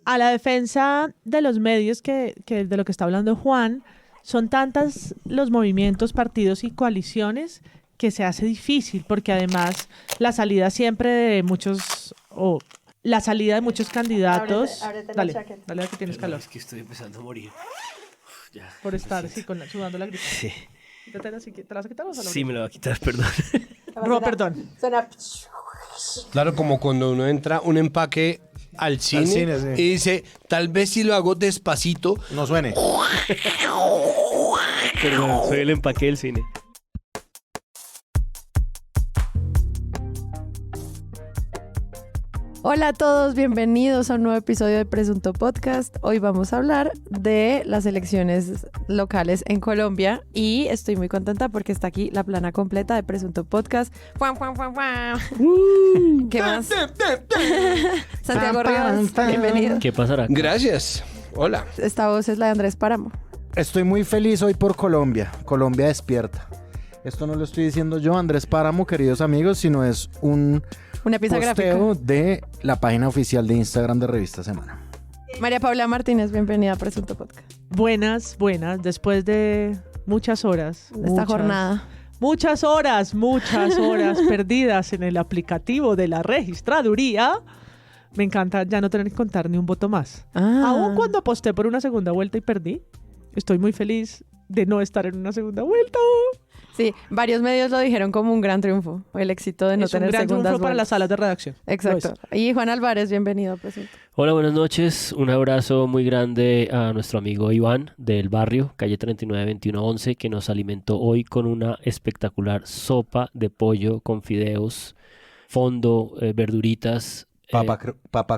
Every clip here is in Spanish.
A la defensa de los medios que de lo que está hablando Juan, son tantas los movimientos, partidos y coaliciones que se hace difícil, porque además la salida siempre de muchos, o la salida de muchos candidatos. Ábrete la Dale, chaqueta. dale que tienes calor. Es que estoy empezando a morir. Ya, Por estar, lo sí, siento. sudando la gripe. Sí. Quítatela, ¿te la vas a quitar o solo? Sí, me lo va a quitar, perdón. No, perdón. Suena... Claro, como cuando uno entra un empaque al cine, cine, sí. y dice, tal vez si lo hago despacito. No suene. Perdón, soy el empaque del cine. Hola a todos, bienvenidos a un nuevo episodio de Presunto Podcast. Hoy vamos a hablar de las elecciones locales en Colombia y estoy muy contenta porque está aquí la plana completa de Presunto Podcast. ¡Fuan, fuan, fuan, fuan! ¿Qué más? Santiago Rivas, bienvenido. ¿Qué pasará? Gracias. Hola. Esta voz es la de Andrés Páramo. Estoy muy feliz hoy por Colombia. Colombia despierta. Esto no lo estoy diciendo yo, Andrés Páramo, queridos amigos, sino es un Una pieza gráfica. posteo de la página oficial de Instagram de Revista Semana. María Paula Martínez, bienvenida a Presunto Podcast. Buenas, después de muchas horas. Esta jornada. Muchas horas perdidas en el aplicativo de la registraduría. Me encanta ya no tener que contar ni un voto más. Aún cuando aposté por una segunda vuelta y perdí, estoy muy feliz de no estar en una segunda vuelta. Sí, varios medios lo dijeron como un gran triunfo, el éxito de no Es tener un gran segundas triunfo para las vueltas. salas de redacción. Exacto. Y Juan Álvarez, bienvenido a Presunto. Hola, buenas noches. Un abrazo muy grande a nuestro amigo Iván del barrio, calle 39-21-11, que nos alimentó hoy con una espectacular sopa de pollo con fideos, fondo, verduritas, Papa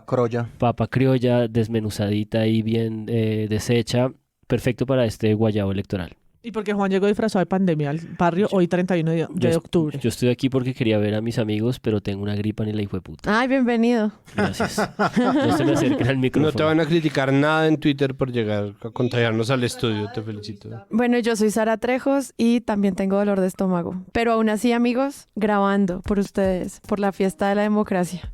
Croya. papa criolla desmenuzadita y bien deshecha. Perfecto para este guayabo electoral. Y porque Juan llegó disfrazado de pandemia al barrio hoy 31 de octubre. Yo estoy aquí porque quería ver a mis amigos, pero tengo una gripa ni la hijo de puta. Ay, bienvenido. Gracias. No se me acerquen al micrófono. No te van a criticar nada en Twitter por llegar a contagiarnos al estudio. Te felicito. Bueno, yo soy Sara Trejos y también tengo dolor de estómago. Pero aún así, amigos, grabando por ustedes, por la fiesta de la democracia.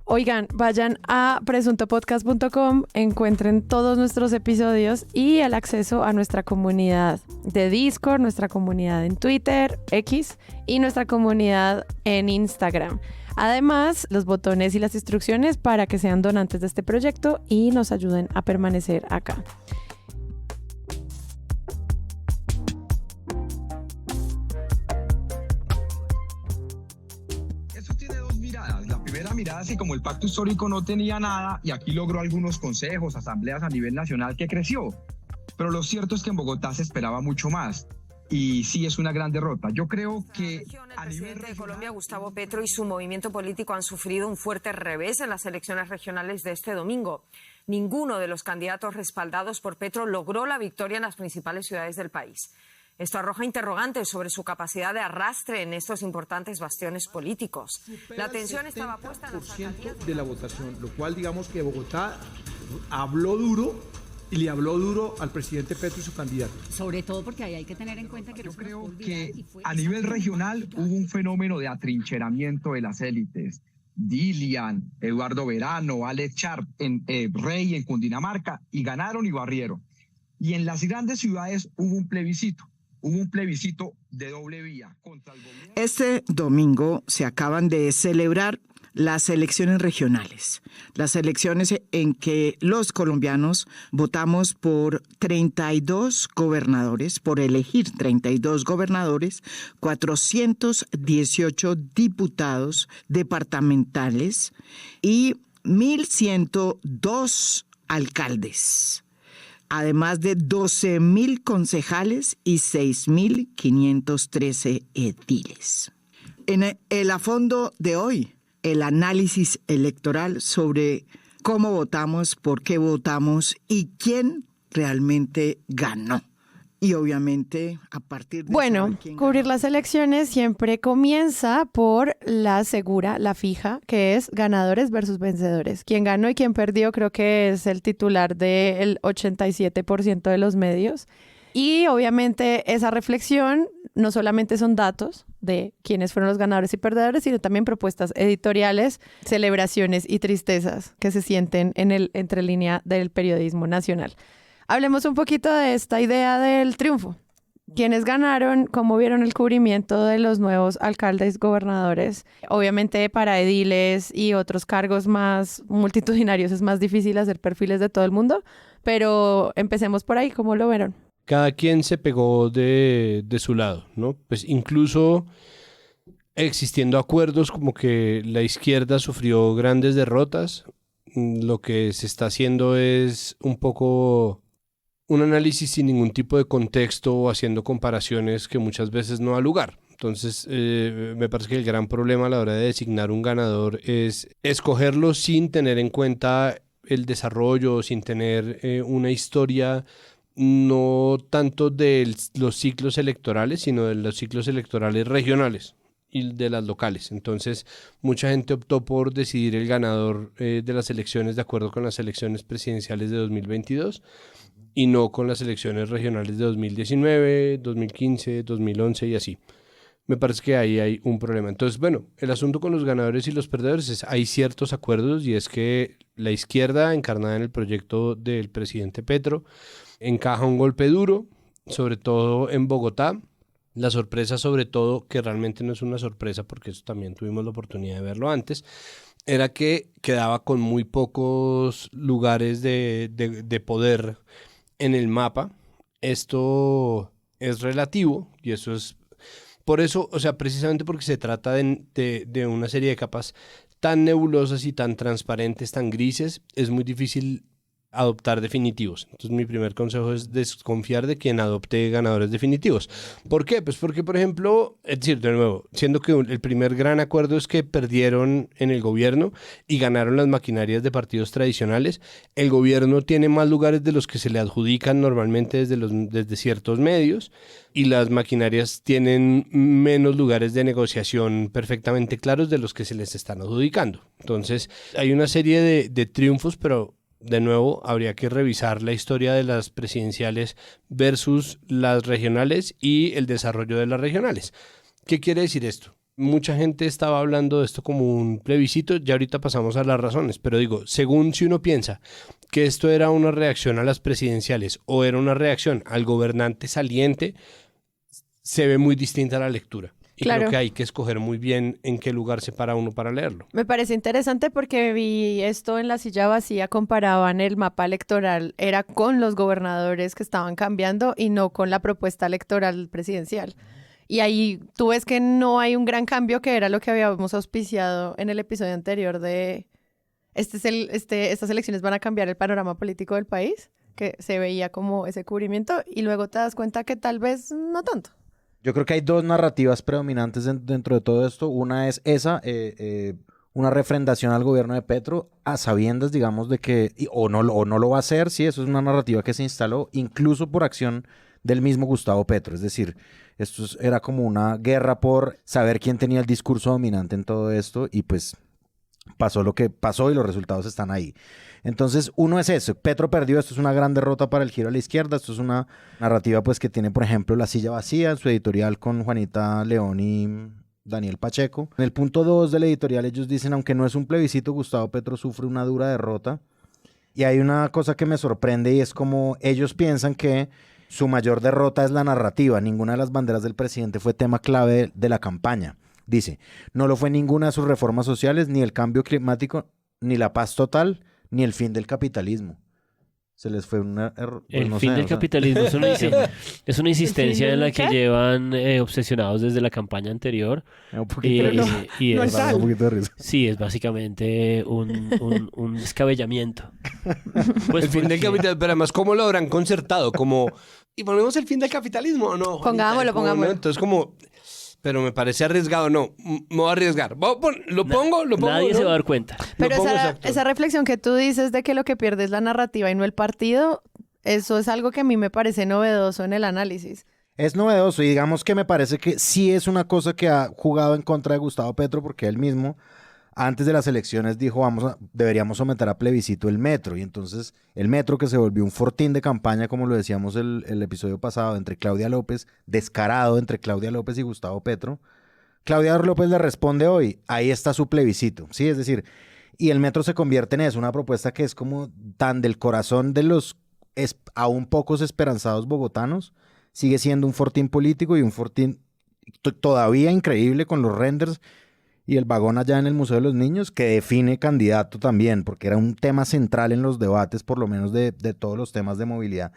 Oigan, vayan a presuntopodcast.com, encuentren todos nuestros episodios y el acceso a nuestra comunidad de Discord, nuestra comunidad en Twitter, X y nuestra comunidad en Instagram. Además, los botones y las instrucciones para que sean donantes de este proyecto y nos ayuden a permanecer acá. Eso tiene dos miradas. La primera mirada, así como el pacto histórico no tenía nada y aquí logró algunos consejos, asambleas a nivel nacional que creció. Pero lo cierto es que en Bogotá se esperaba mucho más. Y sí es una gran derrota. Yo creo que El presidente de Colombia, Gustavo Petro, y su movimiento político han sufrido un fuerte revés en las elecciones regionales de este domingo. Ninguno de los candidatos respaldados por Petro logró la victoria en las principales ciudades del país. Esto arroja interrogantes sobre su capacidad de arrastre en estos importantes bastiones políticos. La atención estaba puesta en las alcaldías de la votación, lo cual digamos que Bogotá habló duro y le habló duro al presidente Petro y su candidato. Sobre todo porque ahí hay que tener en cuenta que yo creo que a nivel regional hubo un fenómeno de atrincheramiento de las élites. Dilian, Eduardo Verano, Alex Sharp, Rey en Cundinamarca, y ganaron y barrieron. Y en las grandes ciudades hubo un plebiscito de doble vía contra el gobierno. Este domingo se acaban de celebrar las elecciones regionales, las elecciones en que los colombianos votamos por 32 gobernadores, por elegir 32 gobernadores, 418 diputados departamentales y 1.102 alcaldes, además de 12.000 concejales y 6.513 ediles. En el a fondo de hoy, el análisis electoral sobre cómo votamos, por qué votamos y quién realmente ganó. Y obviamente a partir de... Bueno, cubrir las elecciones siempre comienza por la segura, la fija, que es ganadores versus vencedores. Quien ganó y quien perdió creo que es el titular del 87% de los medios. Y obviamente esa reflexión no solamente son datos de quiénes fueron los ganadores y perdedores, sino también propuestas editoriales, celebraciones y tristezas que se sienten en el entrelínea del periodismo nacional. Hablemos un poquito de esta idea del triunfo. ¿Quiénes ganaron? ¿Cómo vieron el cubrimiento de los nuevos alcaldes, gobernadores? Obviamente para ediles y otros cargos más multitudinarios es más difícil hacer perfiles de todo el mundo, pero empecemos por ahí. ¿Cómo lo vieron? Cada quien se pegó de su lado, ¿no? Pues incluso existiendo acuerdos como que la izquierda sufrió grandes derrotas, lo que se está haciendo es un poco un análisis sin ningún tipo de contexto o haciendo comparaciones que muchas veces no da lugar. Entonces, me parece que el gran problema a la hora de designar un ganador es escogerlo sin tener en cuenta el desarrollo, sin tener una historia no tanto de los ciclos electorales, sino de los ciclos electorales regionales y de las locales. Entonces, mucha gente optó por decidir el ganador de las elecciones de acuerdo con las elecciones presidenciales de 2022 y no con las elecciones regionales de 2019, 2015, 2011 y así. Me parece que ahí hay un problema. Entonces, bueno, el asunto con los ganadores y los perdedores es hay ciertos acuerdos y es que la izquierda, encarnada en el proyecto del presidente Petro, encaja un golpe duro, sobre todo en Bogotá. La sorpresa, sobre todo, que realmente no es una sorpresa porque eso también tuvimos la oportunidad de verlo antes, era que quedaba con muy pocos lugares de poder en el mapa. Esto es relativo y eso es por eso, o sea, precisamente porque se trata de una serie de capas tan nebulosas y tan transparentes, tan grises, es muy difícil adoptar definitivos. Entonces mi primer consejo es desconfiar de quien adopte ganadores definitivos. ¿Por qué? Pues porque, por ejemplo, es decir, de nuevo, siendo que el primer gran acuerdo es que perdieron en el gobierno y ganaron las maquinarias de partidos tradicionales, el gobierno tiene más lugares de los que se le adjudican normalmente desde ciertos medios y las maquinarias tienen menos lugares de negociación perfectamente claros de los que se les están adjudicando. Entonces hay una serie de triunfos, pero de nuevo, habría que revisar la historia de las presidenciales versus las regionales y el desarrollo de las regionales. ¿Qué quiere decir esto? Mucha gente estaba hablando de esto como un plebiscito, ya ahorita pasamos a las razones, pero digo, según si uno piensa que esto era una reacción a las presidenciales o era una reacción al gobernante saliente, se ve muy distinta la lectura. Y claro, creo que hay que escoger muy bien en qué lugar se para uno para leerlo. Me parece interesante porque vi esto en La Silla Vacía, comparaban el mapa electoral, era con los gobernadores que estaban cambiando y no con la propuesta electoral presidencial. Y ahí tú ves que no hay un gran cambio, que era lo que habíamos auspiciado en el episodio anterior de estas elecciones van a cambiar el panorama político del país, que se veía como ese cubrimiento y luego te das cuenta que tal vez no tanto. Yo creo que hay dos narrativas predominantes dentro de todo esto. Una es esa, una refrendación al gobierno de Petro a sabiendas, digamos, de que o no lo va a hacer. Sí, eso es una narrativa que se instaló incluso por acción del mismo Gustavo Petro. Es decir, esto era como una guerra por saber quién tenía el discurso dominante en todo esto y pues pasó lo que pasó y los resultados están ahí. Entonces, uno es eso, Petro perdió, esto es una gran derrota para el giro a la izquierda, esto es una narrativa pues que tiene, por ejemplo, La Silla Vacía en su editorial con Juanita León y Daniel Pacheco. En el punto 2 del editorial ellos dicen, aunque no es un plebiscito, Gustavo Petro sufre una dura derrota. Y hay una cosa que me sorprende y es como ellos piensan que su mayor derrota es la narrativa, ninguna de las banderas del presidente fue tema clave de la campaña. Dice, no lo fue ninguna de sus reformas sociales, ni el cambio climático, ni la paz total, ni el fin del capitalismo. Se les fue una... El fin del capitalismo es una insistencia en la que llevan obsesionados desde la campaña anterior. Un poquito Sí, es básicamente un descabellamiento. Pues el fin del capitalismo, pero además, ¿cómo lo habrán concertado? Como, ¿y ponemos el fin del capitalismo o no? Pongámoslo. ¿No? Entonces, como... Pero me parece arriesgado, no, me voy a arriesgar. ¿Lo pongo? Nadie se va a dar cuenta. Pero esa reflexión que tú dices de que lo que pierde es la narrativa y no el partido, eso es algo que a mí me parece novedoso en el análisis. Es novedoso y digamos que me parece que sí es una cosa que ha jugado en contra de Gustavo Petro porque él mismo antes de las elecciones dijo, deberíamos someter a plebiscito el metro. Y entonces el metro, que se volvió un fortín de campaña, como lo decíamos el episodio pasado, entre Claudia López, descarado entre Claudia López y Gustavo Petro. Claudia López le responde hoy, ahí está su plebiscito, ¿sí? Es decir, y el metro se convierte en eso, una propuesta que es como tan del corazón de los aún pocos esperanzados bogotanos, sigue siendo un fortín político y un fortín todavía increíble con los renders y el vagón allá en el Museo de los Niños, que define candidato también, porque era un tema central en los debates, por lo menos de todos los temas de movilidad.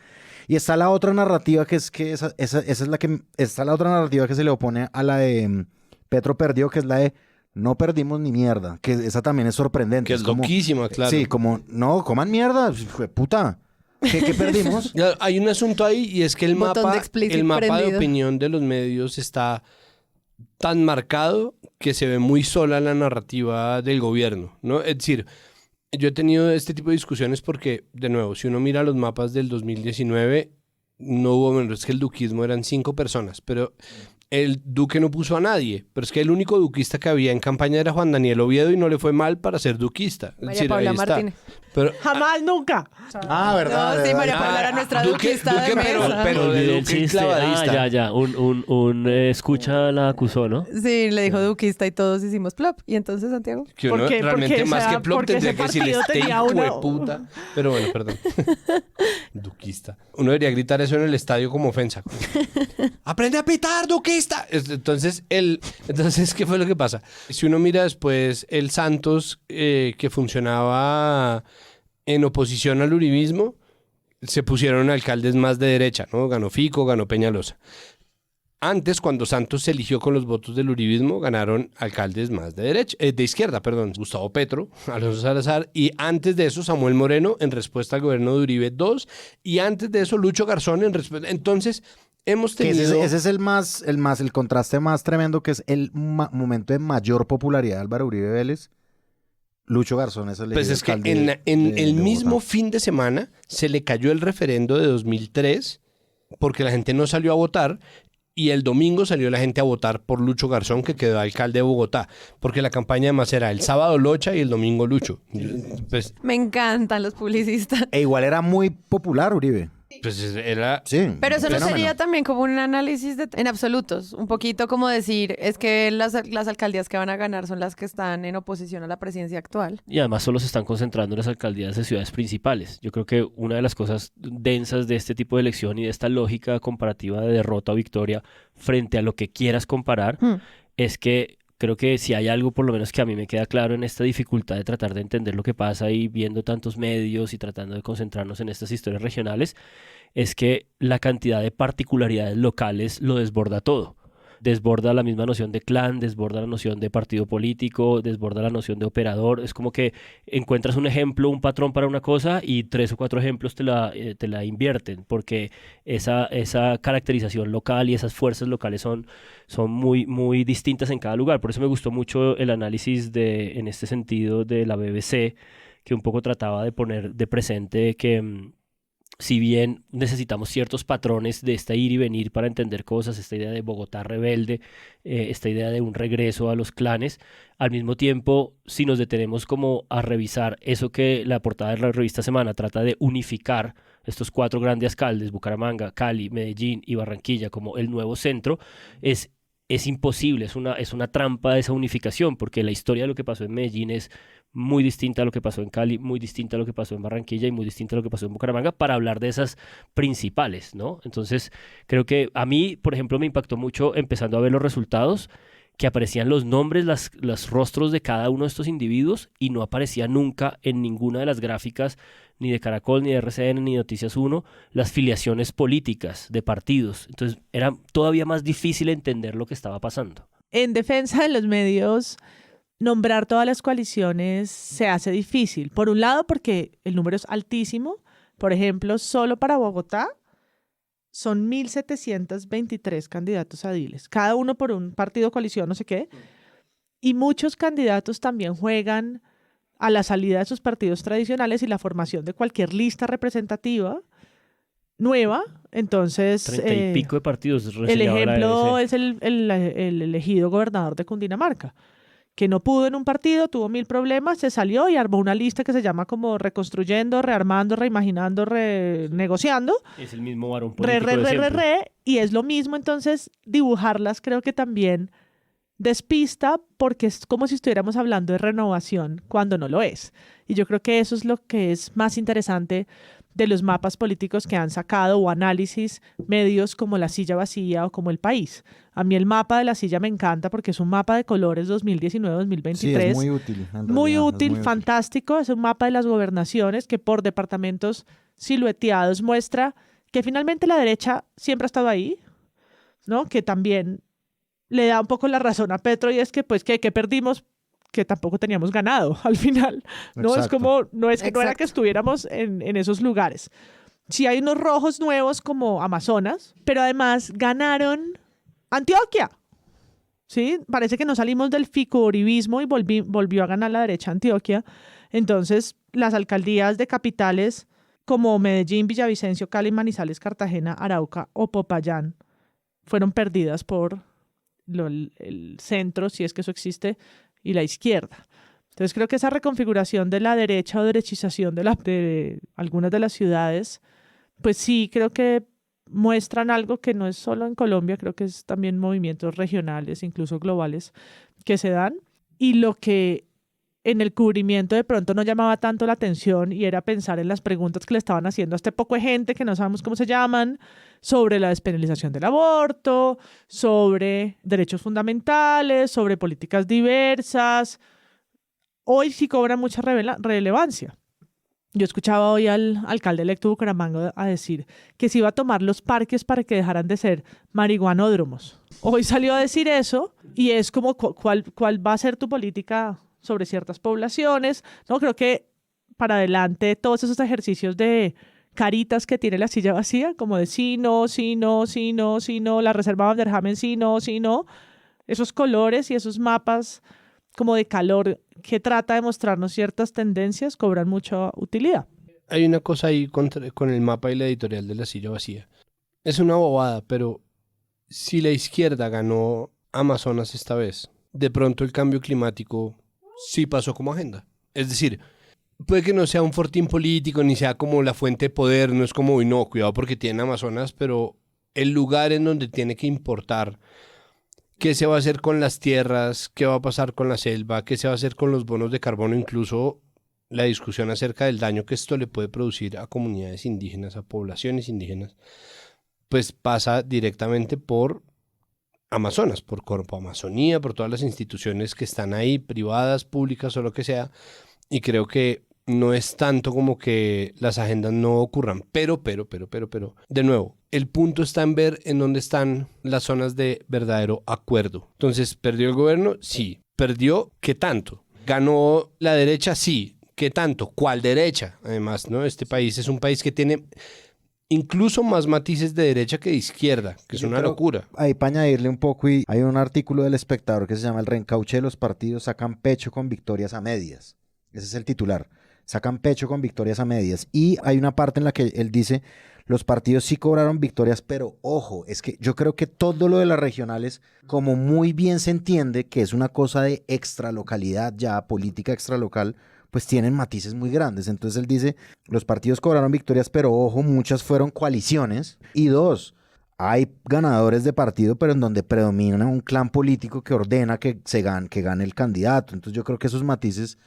Y está la otra narrativa, que es que esa es la que está la otra narrativa que se le opone a la de Petro perdió, que es la de no perdimos ni mierda, que esa también es sorprendente. Que es como, loquísima, claro. Sí, como, no, coman mierda, puta. ¿Qué perdimos? Hay un asunto ahí, y es que el mapa prendido. de opinión de los medios está tan marcado que se ve muy sola la narrativa del gobierno, ¿no? Es decir, yo he tenido este tipo de discusiones porque, de nuevo, si uno mira los mapas del 2019, no hubo menos, es que el duquismo eran 5 personas, pero el duque no puso a nadie, pero es que el único duquista que había en campaña era Juan Daniel Oviedo y no le fue mal para ser duquista. María decir, Paula ahí está. Martínez. Pero, Jamás, nunca. Verdad. No, sí, María verdad. Paula era nuestra duquista de mesa. pero de Olvidé el duque chiste. clavadista. Ya. Un escucha la acusó, ¿no? Sí, le dijo duquista y todos hicimos plop. ¿Y entonces, Santiago? Que uno Porque- realmente porque más esa- que plop porque tendría ese que decirle partido este tenía hijo de uno- puta. Pero bueno, perdón. Duquista. Uno debería gritar eso en el estadio como ofensa. ¡Aprende a pitar, duquista! Entonces, ¿qué fue lo que pasa? Si uno mira después el Santos, que funcionaba en oposición al uribismo, se pusieron alcaldes más de derecha, ¿no? Ganó Fico, ganó Peñalosa. Antes, cuando Santos se eligió con los votos del uribismo, ganaron alcaldes más de derecha, de izquierda, perdón. Gustavo Petro, Alonso Salazar, y antes de eso Samuel Moreno en respuesta al gobierno de Uribe II, y antes de eso Lucho Garzón en respuesta. Entonces, hemos Que tenido... ese es el contraste más tremendo, que es el momento de mayor popularidad de Álvaro Uribe Vélez. Lucho Garzón es el Pues es que en el mismo fin de semana se le cayó el referendo de 2003 porque la gente no salió a votar, y el domingo salió la gente a votar por Lucho Garzón, que quedó alcalde de Bogotá, porque la campaña además era el sábado Locha y el domingo Lucho. Pues Me encantan los publicistas. E igual era muy popular Uribe. era... Sí. Pero eso no fenómeno. sería también como un análisis en absolutos. Un poquito como decir, es que las alcaldías que van a ganar son las que están en oposición a la presidencia actual. Y además solo se están concentrando en las alcaldías de ciudades principales. Yo creo que una de las cosas densas de este tipo de elección y de esta lógica comparativa de derrota o victoria frente a lo que quieras comparar es que creo que si hay algo, por lo menos que a mí me queda claro en esta dificultad de tratar de entender lo que pasa y viendo tantos medios y tratando de concentrarnos en estas historias regionales, es que la cantidad de particularidades locales lo desborda todo. Desborda la misma noción de clan, desborda la noción de partido político, desborda la noción de operador. Es como que encuentras un ejemplo, un patrón para una cosa y 3 o 4 ejemplos te la invierten, porque esa caracterización local y esas fuerzas locales son muy, muy distintas en cada lugar. Por eso me gustó mucho el análisis en este sentido de la BBC, que un poco trataba de poner de presente que si bien necesitamos ciertos patrones de este ir y venir para entender cosas, esta idea de Bogotá rebelde, esta idea de un regreso a los clanes, al mismo tiempo, si nos detenemos como a revisar eso que la portada de la revista Semana trata de unificar estos 4 grandes alcaldes, Bucaramanga, Cali, Medellín y Barranquilla, como el nuevo centro, es imposible, es una trampa de esa unificación, porque la historia de lo que pasó en Medellín es muy distinta a lo que pasó en Cali, muy distinta a lo que pasó en Barranquilla y muy distinta a lo que pasó en Bucaramanga, para hablar de esas principales, ¿no? Entonces, creo que a mí, por ejemplo, me impactó mucho empezando a ver los resultados, que aparecían los nombres, los rostros de cada uno de estos individuos, y no aparecía nunca en ninguna de las gráficas, ni de Caracol, ni de RCN, ni de Noticias 1, las filiaciones políticas de partidos. Entonces, era todavía más difícil entender lo que estaba pasando. En defensa de los medios, nombrar todas las coaliciones se hace difícil. Por un lado, porque el número es altísimo. Por ejemplo, solo para Bogotá son 1.723 candidatos a ediles, cada uno por un partido, coalición, no sé qué. Y muchos candidatos también juegan a la salida de sus partidos tradicionales y la formación de cualquier lista representativa nueva. Entonces, 30 y pico de partidos. el ejemplo es el elegido gobernador de Cundinamarca, que no pudo en un partido, tuvo 1000 problemas, se salió y armó una lista que se llama como reconstruyendo, rearmando, reimaginando, renegociando. Es el mismo varón político de siempre. Y es lo mismo, entonces dibujarlas creo que también despista porque es como si estuviéramos hablando de renovación cuando no lo es. Y yo creo que eso es lo que es más interesante de los mapas políticos que han sacado o análisis medios como La Silla Vacía o como El País. A mí el mapa de La Silla me encanta porque es un mapa de colores 2019-2023. Sí, es muy útil. Muy útil, fantástico. Es un mapa de las gobernaciones que por departamentos silueteados muestra que finalmente la derecha siempre ha estado ahí, ¿no? Que también le da un poco la razón a Petro y es que pues que perdimos, que tampoco teníamos ganado al final, ¿no? Exacto. Es como, no era que estuviéramos en esos lugares. Sí hay unos rojos nuevos como Amazonas, pero además ganaron Antioquia, ¿sí? Parece que no salimos del fico-uribismo y volvió a ganar la derecha Antioquia. Entonces, las alcaldías de capitales como Medellín, Villavicencio, Cali, Manizales, Cartagena, Arauca o Popayán fueron perdidas por el centro, si es que eso existe, y la izquierda. Entonces creo que esa reconfiguración de la derecha o derechización de algunas de las ciudades, pues sí, creo que muestran algo que no es solo en Colombia, creo que es también movimientos regionales, incluso globales, que se dan. Y lo que en el cubrimiento de pronto no llamaba tanto la atención y era pensar en las preguntas que le estaban haciendo a este poco de gente que no sabemos cómo se llaman, sobre la despenalización del aborto, sobre derechos fundamentales, sobre políticas diversas. Hoy sí cobra mucha relevancia. Yo escuchaba hoy al alcalde electo de Bucaramanga a decir que se iba a tomar los parques para que dejaran de ser marihuanódromos. Hoy salió a decir eso y es como cuál va a ser tu política sobre ciertas poblaciones, ¿no? Creo que para adelante todos esos ejercicios de caritas que tiene La Silla Vacía, como de sí, no, sí, no, sí, no, sí, no, la reserva Van der Hamen, sí, no, esos colores y esos mapas como de calor que trata de mostrarnos ciertas tendencias cobran mucha utilidad. Hay una cosa ahí con el mapa y la editorial de La Silla Vacía. Es una bobada, pero si la izquierda ganó Amazonas esta vez, de pronto el cambio climático sí pasó como agenda. Es decir, puede que no sea un fortín político ni sea como la fuente de poder, no es como, uy, no, cuidado porque tiene Amazonas, pero el lugar en donde tiene que importar qué se va a hacer con las tierras, qué va a pasar con la selva, qué se va a hacer con los bonos de carbono, incluso la discusión acerca del daño que esto le puede producir a comunidades indígenas, a poblaciones indígenas, pues pasa directamente por Amazonas, por Corpo Amazonía, por todas las instituciones que están ahí, privadas, públicas o lo que sea, y creo que no es tanto como que las agendas no ocurran, pero, de nuevo, el punto está en ver en dónde están las zonas de verdadero acuerdo. Entonces, ¿perdió el gobierno? Sí. ¿Perdió? ¿Qué tanto? ¿Ganó la derecha? Sí. ¿Qué tanto? ¿Cuál derecha? Además, ¿no? Este país es un país que tiene incluso más matices de derecha que de izquierda, que es una locura. Ahí para añadirle un poco, y hay un artículo del Espectador que se llama El reencauche de los partidos sacan pecho con victorias a medias. Ese es el titular. Sacan pecho con victorias a medias. Y hay una parte en la que él dice, los partidos sí cobraron victorias, pero ojo, es que yo creo que todo lo de las regionales, como muy bien se entiende que es una cosa de extralocalidad ya, política extralocal, pues tienen matices muy grandes. Entonces él dice, los partidos cobraron victorias, pero ojo, muchas fueron coaliciones. Y dos, hay ganadores de partido, pero en donde predomina un clan político que ordena que gane el candidato. Entonces yo creo que esos matices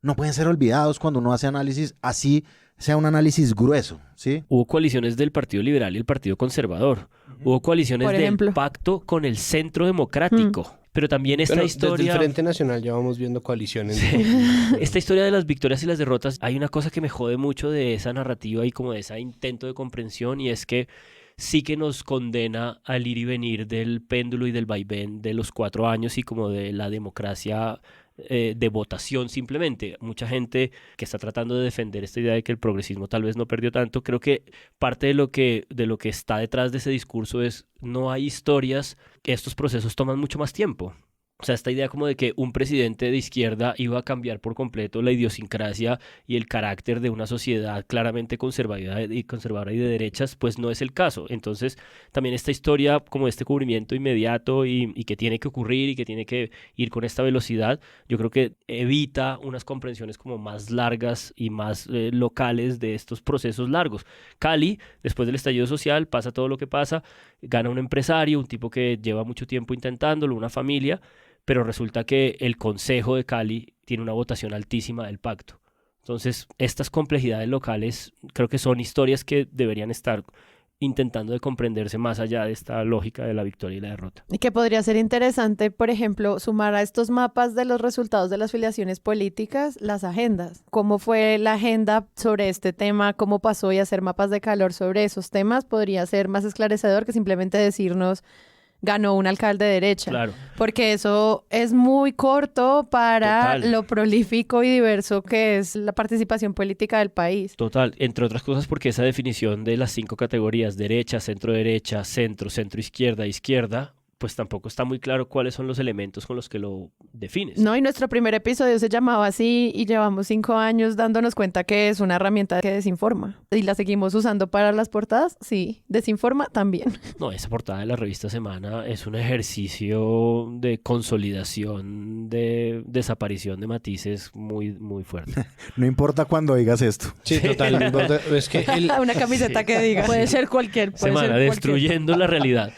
no pueden ser olvidados cuando uno hace análisis, así sea un análisis grueso, ¿sí? Hubo coaliciones del Partido Liberal y el Partido Conservador. Hubo coaliciones del pacto con el Centro Democrático. Pero también esta historia... Desde el Frente Nacional ya vamos viendo coaliciones. Sí. Esta historia de las victorias y las derrotas, hay una cosa que me jode mucho de esa narrativa y como de ese intento de comprensión, y es que sí que nos condena al ir y venir del péndulo y del vaivén de los 4 años y como de la democracia de votación simplemente. Mucha gente que está tratando de defender esta idea de que el progresismo tal vez no perdió tanto, creo que parte de lo que está detrás de ese discurso es no hay historias, estos procesos toman mucho más tiempo. O sea, esta idea como de que un presidente de izquierda iba a cambiar por completo la idiosincrasia y el carácter de una sociedad claramente conservadora y de derechas, pues no es el caso. Entonces, también esta historia como este cubrimiento inmediato y que tiene que ocurrir y que tiene que ir con esta velocidad, yo creo que evita unas comprensiones como más largas y más locales de estos procesos largos. Cali, después del estallido social, pasa todo lo que pasa, gana un empresario, un tipo que lleva mucho tiempo intentándolo, una familia, pero resulta que el Consejo de Cali tiene una votación altísima del pacto. Entonces, estas complejidades locales creo que son historias que deberían estar intentando de comprenderse más allá de esta lógica de la victoria y la derrota. Y que podría ser interesante, por ejemplo, sumar a estos mapas de los resultados de las filiaciones políticas las agendas. ¿Cómo fue la agenda sobre este tema? ¿Cómo pasó? Y hacer mapas de calor sobre esos temas podría ser más esclarecedor que simplemente decirnos ganó un alcalde de derecha. Claro. Porque eso es muy corto para Total. lo prolífico y diverso que es la participación política del país. Total, entre otras cosas porque esa definición de las 5 categorías, derecha, centro-derecha, centro, centro-izquierda, izquierda, pues tampoco está muy claro cuáles son los elementos con los que lo defines. No, y nuestro primer episodio se llamaba así y llevamos 5 años dándonos cuenta que es una herramienta que desinforma. ¿Y la seguimos usando para las portadas? Sí. ¿Desinforma? También. No, esa portada de la revista Semana es un ejercicio de consolidación, de desaparición de matices muy, muy fuerte. No importa cuando digas esto. Sí, total. no importa. Es que Una camiseta que diga. Puede ser cualquier. Puede Semana, ser cualquier. destruyendo la realidad.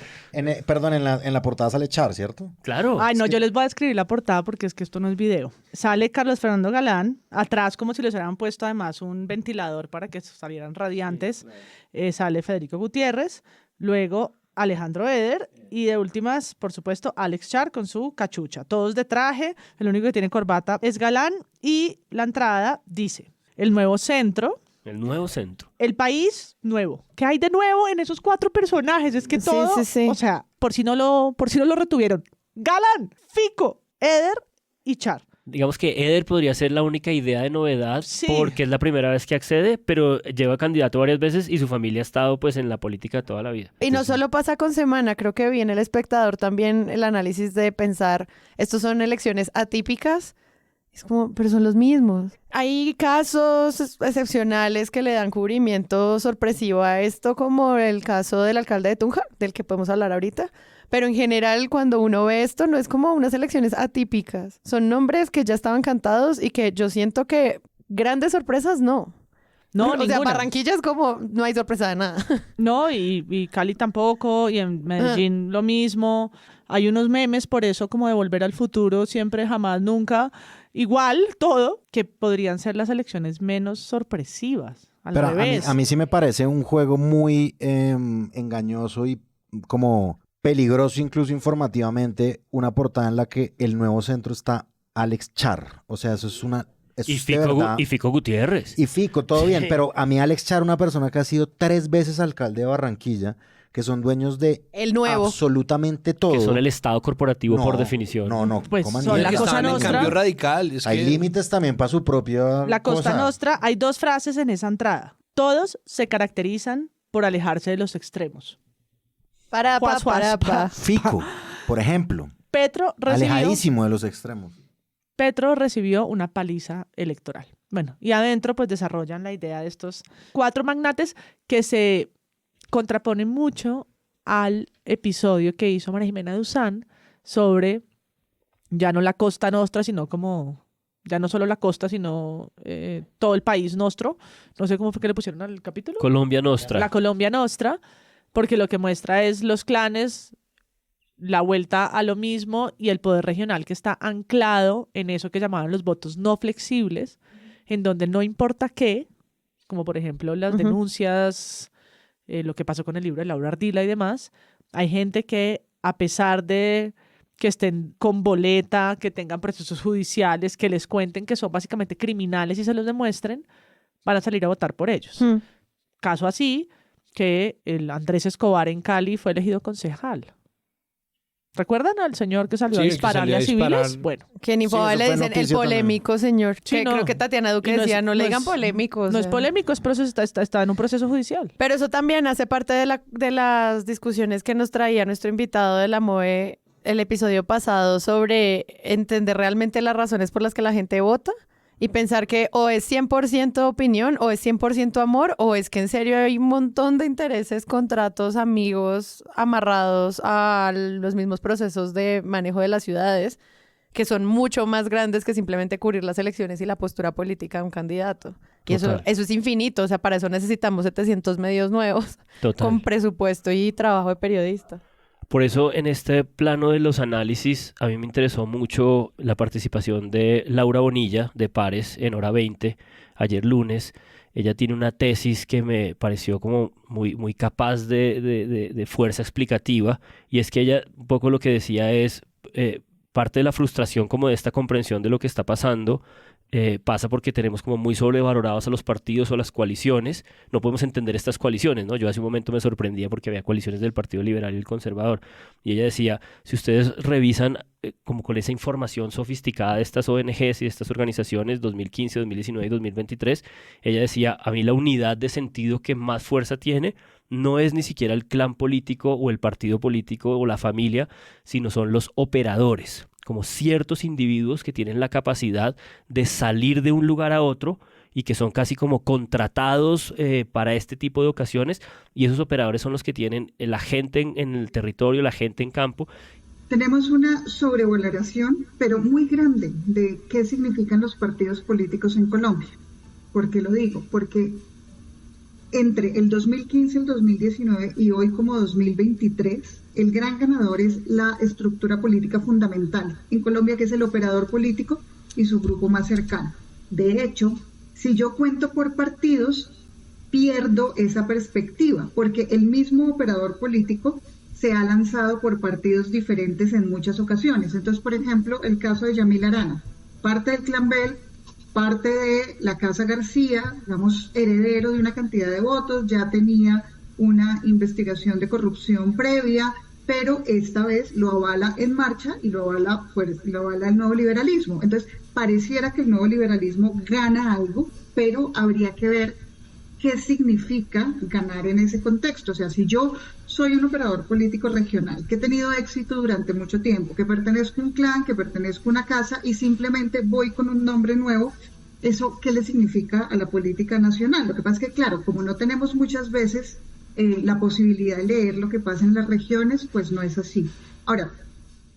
Perdón, en la portada sale Char, ¿cierto? Claro. Ay, no, yo les voy a escribir la portada porque es que esto no es video. Sale Carlos Fernando Galán, atrás como si les hubieran puesto además un ventilador para que salieran radiantes. Sale Federico Gutiérrez, luego Alejandro Eder y de últimas, por supuesto, Alex Char con su cachucha. Todos de traje, el único que tiene corbata es Galán y la entrada dice, el nuevo centro... El nuevo centro. El país nuevo. ¿Qué hay de nuevo en esos 4 personajes? Es que Sí, todo, sí, sí. o sea, por si no lo retuvieron. Galán, Fico, Eder y Char. Digamos que Eder podría ser la única idea de novedad Sí. porque es la primera vez que accede, pero lleva candidato varias veces y su familia ha estado pues en la política toda la vida. Y no solo pasa con Semana, creo que viene el espectador también el análisis de pensar, estos son elecciones atípicas, es como, pero son los mismos. Hay casos excepcionales que le dan cubrimiento sorpresivo a esto, como el caso del alcalde de Tunja, del que podemos hablar ahorita. Pero en general, cuando uno ve esto, no es como unas elecciones atípicas. Son nombres que ya estaban cantados y que yo siento que grandes sorpresas no. No, o sea, ninguna. Barranquilla es como, no hay sorpresa de nada. No, y Cali tampoco, y en Medellín lo mismo. Hay unos memes por eso, como de Volver al Futuro, siempre, jamás, nunca. Igual, todo, que podrían ser las elecciones menos sorpresivas. Al Pero revés. a mí sí me parece un juego muy engañoso y como peligroso incluso informativamente, una portada en la que el nuevo centro está Alex Char. O sea, eso es una... Eso Y es de verdad. Fico Gutiérrez. Y Fico, todo bien, Sí. pero a mí Alex Char, una persona que ha sido 3 veces alcalde de Barranquilla, que son dueños de El nuevo. absolutamente todo. Que son el estado corporativo No, por definición. No, Pues coman son mierda. la cosa Estaban en nostra. cambio radical. Es Hay que límites también para su propia La Costa cosa. Nostra, hay 2 frases en esa entrada. Todos se caracterizan por alejarse de los extremos. Para, Juas, juas, pa. Fico, por ejemplo, Petro alejadísimo de los extremos. recibió una paliza electoral. Bueno, y adentro pues desarrollan la idea de estos 4 magnates que se contraponen mucho al episodio que hizo María Jimena Duzán sobre ya no la Costa Nostra, sino como, ya no solo la costa, sino todo el país nostro. No sé cómo fue que le pusieron al capítulo. Colombia Nostra. La Colombia Nostra, porque lo que muestra es los clanes, la vuelta a lo mismo y el poder regional que está anclado en eso que llamaban los votos no flexibles, en donde no importa qué, como por ejemplo las denuncias, lo que pasó con el libro de Laura Ardila y demás, hay gente que a pesar de que estén con boleta, que tengan procesos judiciales, que les cuenten que son básicamente criminales y se los demuestren, van a salir a votar por ellos. Caso así, que el Andrés Escobar en Cali fue elegido concejal. ¿Recuerdan al señor que salió Sí, a el que dispararle salió a a civiles? disparar. Bueno, Que ni Sí, Fabá eso le fue dicen el noticia polémico señor. Sí, que no. creo que Tatiana Duque Y no es- decía, no le no digan es- polémico. o no es sea. polémico, es proceso, está en un proceso judicial. Pero eso también hace parte de las discusiones que nos traía nuestro invitado de la MOE el episodio pasado sobre entender realmente las razones por las que la gente vota y pensar que o es 100% opinión o es 100% amor o es que en serio hay un montón de intereses, contratos, amigos amarrados a los mismos procesos de manejo de las ciudades que son mucho más grandes que simplemente cubrir las elecciones y la postura política de un candidato. Y eso es infinito, o sea, para eso necesitamos 700 medios nuevos con presupuesto y trabajo de periodista. Por eso en este plano de los análisis a mí me interesó mucho la participación de Laura Bonilla de Pares en Hora 20 ayer lunes. Ella tiene una tesis que me pareció como muy capaz de fuerza explicativa, y es que ella un poco lo que decía es parte de la frustración como de esta comprensión de lo que está pasando pasa porque tenemos como muy sobrevalorados a los partidos o las coaliciones. No podemos entender estas coaliciones, ¿no? Yo hace un momento me sorprendía porque había coaliciones del Partido Liberal y el Conservador. Y ella decía, si ustedes revisan como con esa información sofisticada de estas ONGs y de estas organizaciones, 2015, 2019 y 2023, ella decía, a mí la unidad de sentido que más fuerza tiene no es ni siquiera el clan político o el partido político o la familia, sino son los operadores, como ciertos individuos que tienen la capacidad de salir de un lugar a otro y que son casi como contratados para este tipo de ocasiones, y esos operadores son los que tienen la gente en el territorio, la gente en campo. Tenemos una sobrevaloración, pero muy grande, de qué significan los partidos políticos en Colombia. ¿Por qué lo digo? Porque entre el 2015, el 2019 y hoy como 2023, el gran ganador es la estructura política fundamental en Colombia, que es el operador político y su grupo más cercano. De hecho, si yo cuento por partidos, pierdo esa perspectiva, porque el mismo operador político se ha lanzado por partidos diferentes en muchas ocasiones. Entonces, por ejemplo, el caso de Yamil Arana, parte del Clan Bell, parte de la Casa García, digamos, heredero de una cantidad de votos, ya tenía una investigación de corrupción previa, pero esta vez lo avala En Marcha y lo avala el nuevo liberalismo. Entonces, pareciera que el nuevo liberalismo gana algo, pero habría que ver qué significa ganar en ese contexto. O sea, si yo soy un operador político regional que he tenido éxito durante mucho tiempo, que pertenezco a un clan, que pertenezco a una casa y simplemente voy con un nombre nuevo, ¿eso qué le significa a la política nacional? Lo que pasa es que, claro, como no tenemos muchas veces la posibilidad de leer lo que pasa en las regiones, pues no es así. Ahora,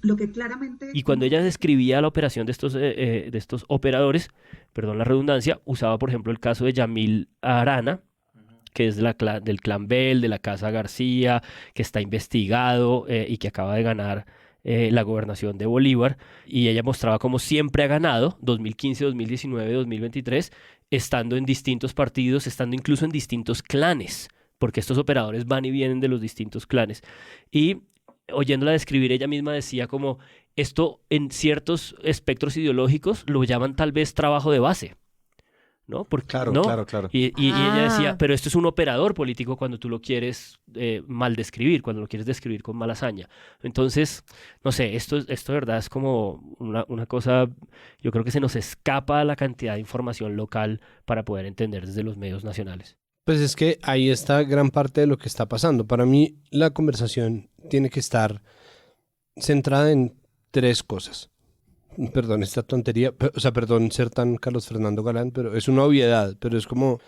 lo que claramente... Y cuando ella describía la operación de estos operadores, perdón la redundancia, usaba por ejemplo el caso de Yamil Arana, que es del Clan Bell, de la Casa García, que está investigado y que acaba de ganar la gobernación de Bolívar, y ella mostraba cómo siempre ha ganado, 2015, 2019, 2023, estando en distintos partidos, estando incluso en distintos clanes, porque estos operadores van y vienen de los distintos clanes. Y oyéndola describir, ella misma decía como esto en ciertos espectros ideológicos lo llaman tal vez trabajo de base, ¿no? Porque, claro, ¿no? claro. Y ella decía, pero esto es un operador político cuando tú lo quieres mal describir, cuando lo quieres describir con mala hazaña. Entonces, no sé, esto de verdad es como una cosa, yo creo que se nos escapa la cantidad de información local para poder entender desde los medios nacionales. Pues es que ahí está gran parte de lo que está pasando. Para mí, la conversación tiene que estar centrada en tres cosas. Perdón, esta tontería, perdón ser tan Carlos Fernando Galán, pero es una obviedad, pero es como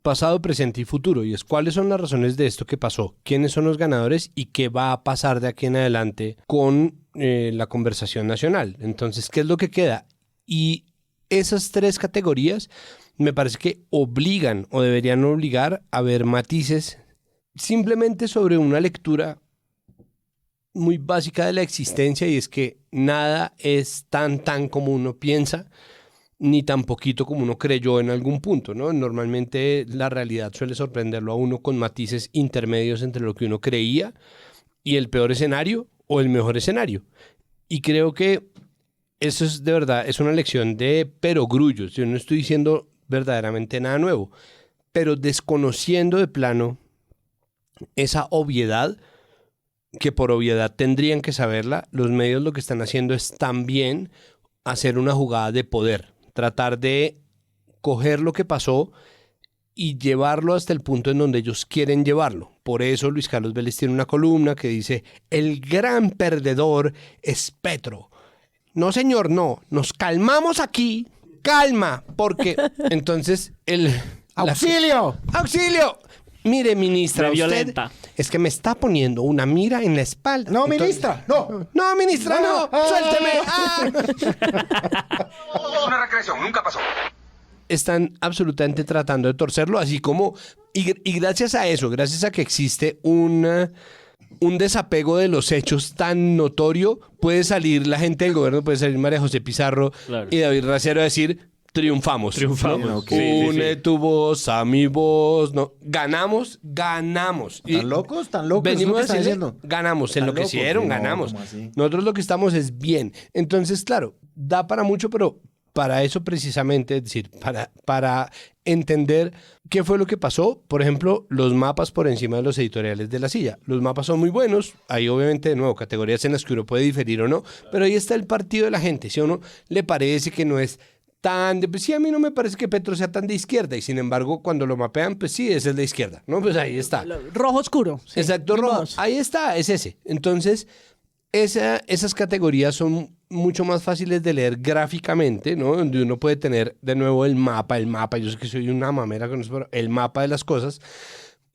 pasado, presente y futuro. Y es cuáles son las razones de esto que pasó, quiénes son los ganadores y qué va a pasar de aquí en adelante con la conversación nacional. Entonces, ¿qué es lo que queda? Y esas tres categorías me parece que obligan o deberían obligar a ver matices simplemente sobre una lectura muy básica de la existencia, y es que nada es tan como uno piensa, ni tan poquito como uno creyó en algún punto, ¿no? Normalmente la realidad suele sorprenderlo a uno con matices intermedios entre lo que uno creía y el peor escenario o el mejor escenario. Y creo que eso es de verdad, es una lección de perogrullos. Yo no estoy diciendo verdaderamente nada nuevo, pero desconociendo de plano esa obviedad, que por obviedad tendrían que saberla, los medios lo que están haciendo es también hacer una jugada de poder, tratar de coger lo que pasó y llevarlo hasta el punto en donde ellos quieren llevarlo, Por eso Luis Carlos Vélez tiene una columna que dice, el gran perdedor es Petro. No, señor, no. Nos calmamos aquí. Calma. Porque entonces ¡Auxilio! ¡Auxilio! Mire, ministra, Me usted violenta. es que me está poniendo una mira en la espalda. No, Entonces- ministra, no. No, ministra, no. Suélteme. ¡Ah! Una recreación, nunca pasó. Están absolutamente tratando de torcerlo, así como, y gracias a eso, gracias a que existe un desapego de los hechos tan notorio, puede salir la gente del gobierno, puede salir María José Pizarro Claro. y David Racero a decir, triunfamos. Triunfamos. ¿no? Ok. Une tu voz a mi voz. No. Ganamos. Y ¿Tan locos? ¿Tan locos? ¿Es lo venimos que a están decirle, diciendo? ganamos, ¿Tan enloquecieron, locos? Sí, no, ganamos. ¿cómo así? Nosotros lo que estamos es bien. Entonces, claro, da para mucho, pero para eso precisamente, es decir, para entender qué fue lo que pasó, por ejemplo, los mapas por encima de los editoriales de La Silla. Los mapas son muy buenos, hay obviamente, de nuevo, categorías en las que uno puede diferir o no, pero ahí está el partido de la gente. Si a uno le parece que no es tan de, pues sí, a mí no me parece que Petro sea tan de izquierda, y sin embargo, cuando lo mapean, pues sí, ese es de izquierda, ¿no? Pues ahí está. Rojo oscuro. sí, Exacto, ni rojo. modos. Ahí está, es ese. Entonces, esas categorías son mucho más fáciles de leer gráficamente, ¿no? Donde uno puede tener de nuevo el mapa. Yo sé que soy una mamera con eso, pero el mapa de las cosas.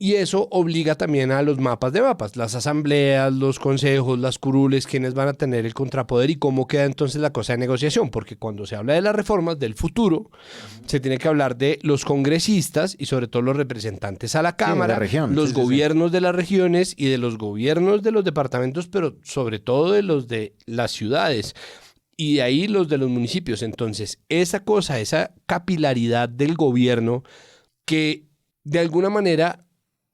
Y eso obliga también a los mapas de mapas, las asambleas, los consejos, las curules, quienes van a tener el contrapoder y cómo queda entonces la cosa de negociación, porque cuando se habla de las reformas del futuro, se tiene que hablar de los congresistas y sobre todo los representantes a la Cámara, la región. los Sí, sí, sí. gobiernos de las regiones y de los gobiernos de los departamentos, pero sobre todo de los de las ciudades. Y de ahí los de los municipios. Entonces, esa cosa, esa capilaridad del gobierno que de alguna manera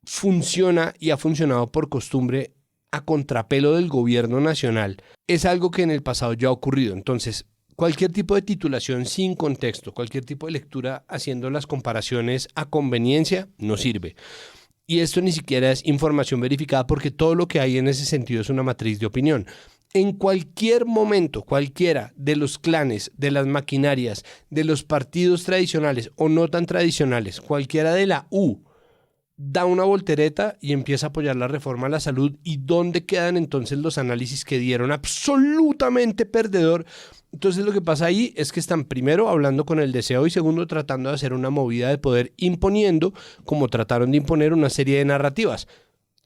funciona y ha funcionado por costumbre a contrapelo del gobierno nacional, es algo que en el pasado ya ha ocurrido. Entonces, cualquier tipo de titulación sin contexto, cualquier tipo de lectura haciendo las comparaciones a conveniencia, no sirve. Y esto ni siquiera es información verificada porque todo lo que hay en ese sentido es una matriz de opinión. En cualquier momento, cualquiera de los clanes, de las maquinarias, de los partidos tradicionales o no tan tradicionales, cualquiera de la U, da una voltereta y empieza a apoyar la reforma a la salud. ¿Y dónde quedan entonces los análisis que dieron absolutamente perdedor? Entonces lo que pasa ahí es que están primero hablando con el deseo y segundo tratando de hacer una movida de poder imponiendo, como trataron de imponer una serie de narrativas.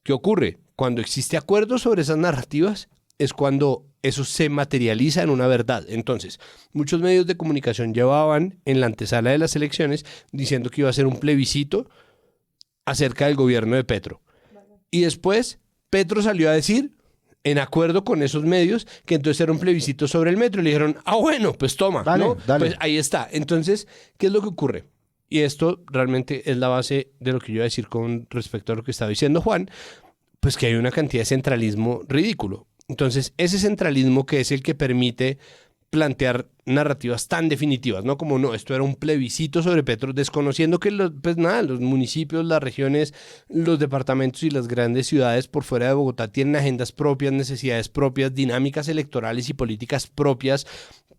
¿Qué ocurre? Cuando existe acuerdo sobre esas narrativas es cuando eso se materializa en una verdad. Entonces, muchos medios de comunicación llevaban en la antesala de las elecciones diciendo que iba a ser un plebiscito acerca del gobierno de Petro. Y después Petro salió a decir, en acuerdo con esos medios, que entonces era un plebiscito sobre el metro. Y le dijeron, bueno, pues toma, Dale, ¿no? dale. Pues ahí está. Entonces, ¿qué es lo que ocurre? Y esto realmente es la base de lo que yo iba a decir con respecto a lo que estaba diciendo Juan, pues que hay una cantidad de centralismo ridículo. Entonces, ese centralismo que es el que permite plantear narrativas tan definitivas, ¿no? Como no, esto era un plebiscito sobre Petro, desconociendo que los municipios, las regiones, los departamentos y las grandes ciudades por fuera de Bogotá tienen agendas propias, necesidades propias, dinámicas electorales y políticas propias,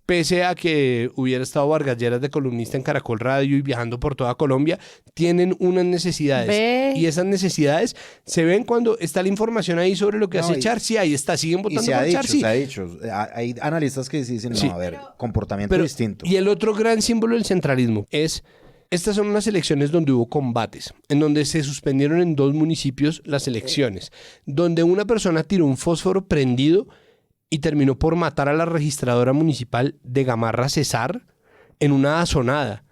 pese a que hubiera estado Vargas Lleras de columnista en Caracol Radio y viajando por toda Colombia, tienen unas necesidades. Ve. Y esas necesidades se ven cuando está la información ahí sobre lo que No, hace y- Char. Sí, ahí está, siguen Y votando se ha por dicho, Char, sí. se ha dicho. Hay analistas que dicen, no, Sí. a ver, comportamiento Pero- distinto. Y el otro gran símbolo del centralismo es, estas son unas elecciones donde hubo combates, en donde se suspendieron en 2 municipios las elecciones, donde una persona tiró un fósforo prendido y terminó por matar a la registradora municipal de Gamarra Cesar en una azonada.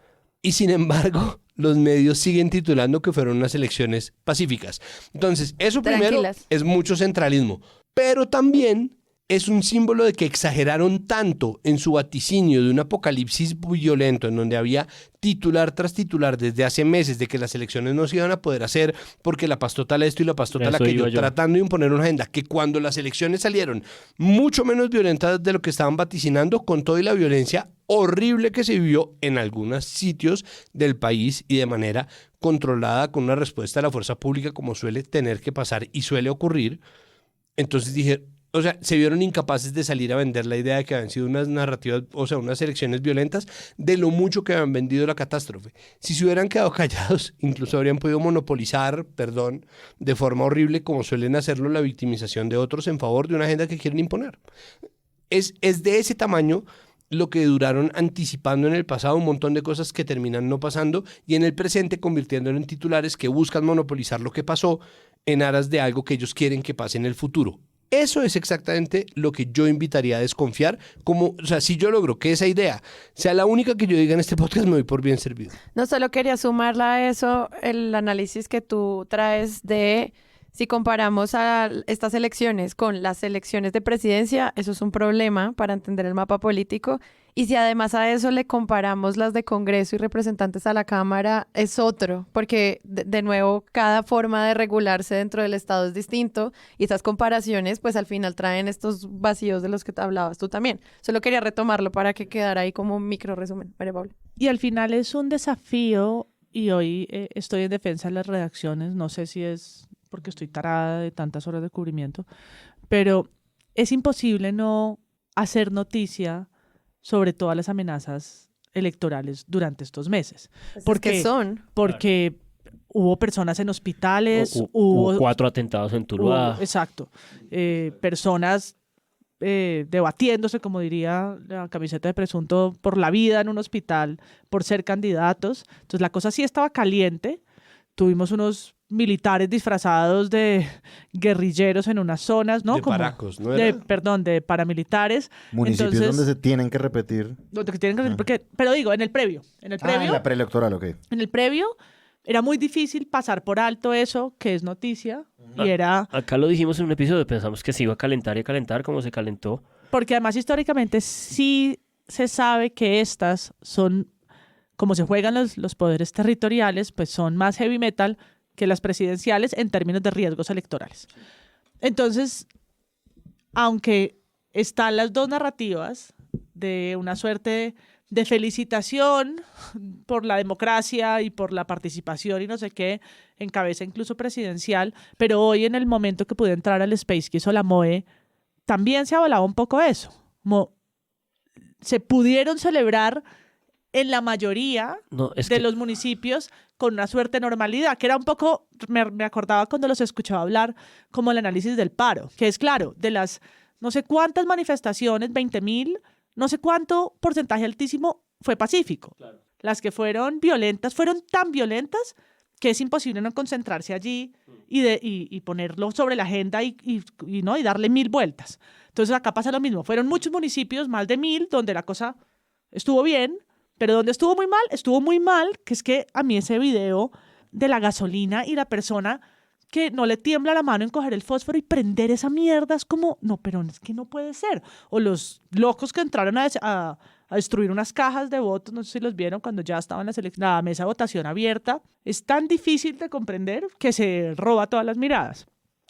Y sin embargo, los medios siguen titulando que fueron unas elecciones pacíficas. Entonces, eso primero Tranquilas. es mucho centralismo, pero también es un símbolo de que exageraron tanto en su vaticinio de un apocalipsis violento en donde había titular tras titular desde hace meses de que las elecciones no se iban a poder hacer porque la paz total esto y la paz total Eso aquello, iba yo. tratando de imponer una agenda que cuando las elecciones salieron mucho menos violentas de lo que estaban vaticinando, con toda la violencia horrible que se vivió en algunos sitios del país y de manera controlada con una respuesta de la fuerza pública como suele tener que pasar y suele ocurrir. Entonces dije, o sea, se vieron incapaces de salir a vender la idea de que habían sido unas narrativas, o sea, unas elecciones violentas, de lo mucho que habían vendido la catástrofe. Si se hubieran quedado callados, incluso habrían podido monopolizar, de forma horrible, como suelen hacerlo, la victimización de otros en favor de una agenda que quieren imponer. Es de ese tamaño lo que duraron anticipando en el pasado un montón de cosas que terminan no pasando y en el presente convirtiéndolo en titulares que buscan monopolizar lo que pasó en aras de algo que ellos quieren que pase en el futuro. Eso es exactamente lo que yo invitaría a desconfiar. O sea, si yo logro que esa idea sea la única que yo diga en este podcast, me doy por bien servido. No, solo quería sumarla a eso, el análisis que tú traes de si comparamos a estas elecciones con las elecciones de presidencia, eso es un problema para entender el mapa político. Y si además a eso le comparamos las de Congreso y representantes a la Cámara, es otro, porque de nuevo cada forma de regularse dentro del Estado es distinto y estas comparaciones pues al final traen estos vacíos de los que te hablabas tú también. Solo quería retomarlo para que quedara ahí como un micro resumen. María Paula. Y al final es un desafío y hoy estoy en defensa de las redacciones, no sé si es porque estoy tarada de tantas horas de cubrimiento, pero es imposible no hacer noticia sobre todas las amenazas electorales durante estos meses. Pues porque es que son. Porque hubo personas en hospitales, hubo 4 atentados en Tuluá. Exacto. Personas debatiéndose, como diría la camiseta de presunto, por la vida en un hospital, por ser candidatos. Entonces la cosa sí estaba caliente. Tuvimos unos militares disfrazados de guerrilleros en unas zonas, ¿no? De paracos, ¿no era? De paramilitares. Municipios Entonces, donde se tienen que repetir. Donde tienen que repetir, pero digo, en el previo. En la preelectoral, ok. En el previo era muy difícil pasar por alto eso, que es noticia, y era... Acá lo dijimos en un episodio, pensamos que se iba a calentar y a calentar como se calentó. Porque además históricamente sí se sabe que estas son, como se juegan los poderes territoriales, pues son más heavy metal que las presidenciales en términos de riesgos electorales. Entonces, aunque están las dos narrativas de una suerte de felicitación por la democracia y por la participación y no sé qué, en cabeza incluso presidencial, pero hoy en el momento que pude entrar al space que hizo la MOE, también se avalaba un poco eso. Se pudieron celebrar en la mayoría de los municipios con una suerte de normalidad, que era un poco, me acordaba cuando los escuchaba hablar como el análisis del paro, que es claro, de las no sé cuántas manifestaciones, 20,000, no sé cuánto porcentaje altísimo fue pacífico. Claro. Las que fueron violentas, fueron tan violentas que es imposible no concentrarse allí y ponerlo sobre la agenda y darle 1,000 vueltas. Entonces acá pasa lo mismo, fueron muchos municipios, más de 1,000, donde la cosa estuvo bien, pero donde estuvo muy mal, que es que a mí ese video de la gasolina y la persona que no le tiembla la mano en coger el fósforo y prender esa mierda, es como, no, pero es que no puede ser. O los locos que entraron a destruir unas cajas de votos, no sé si los vieron cuando ya estaban la mesa de votación abierta. Es tan difícil de comprender que se roba todas las miradas.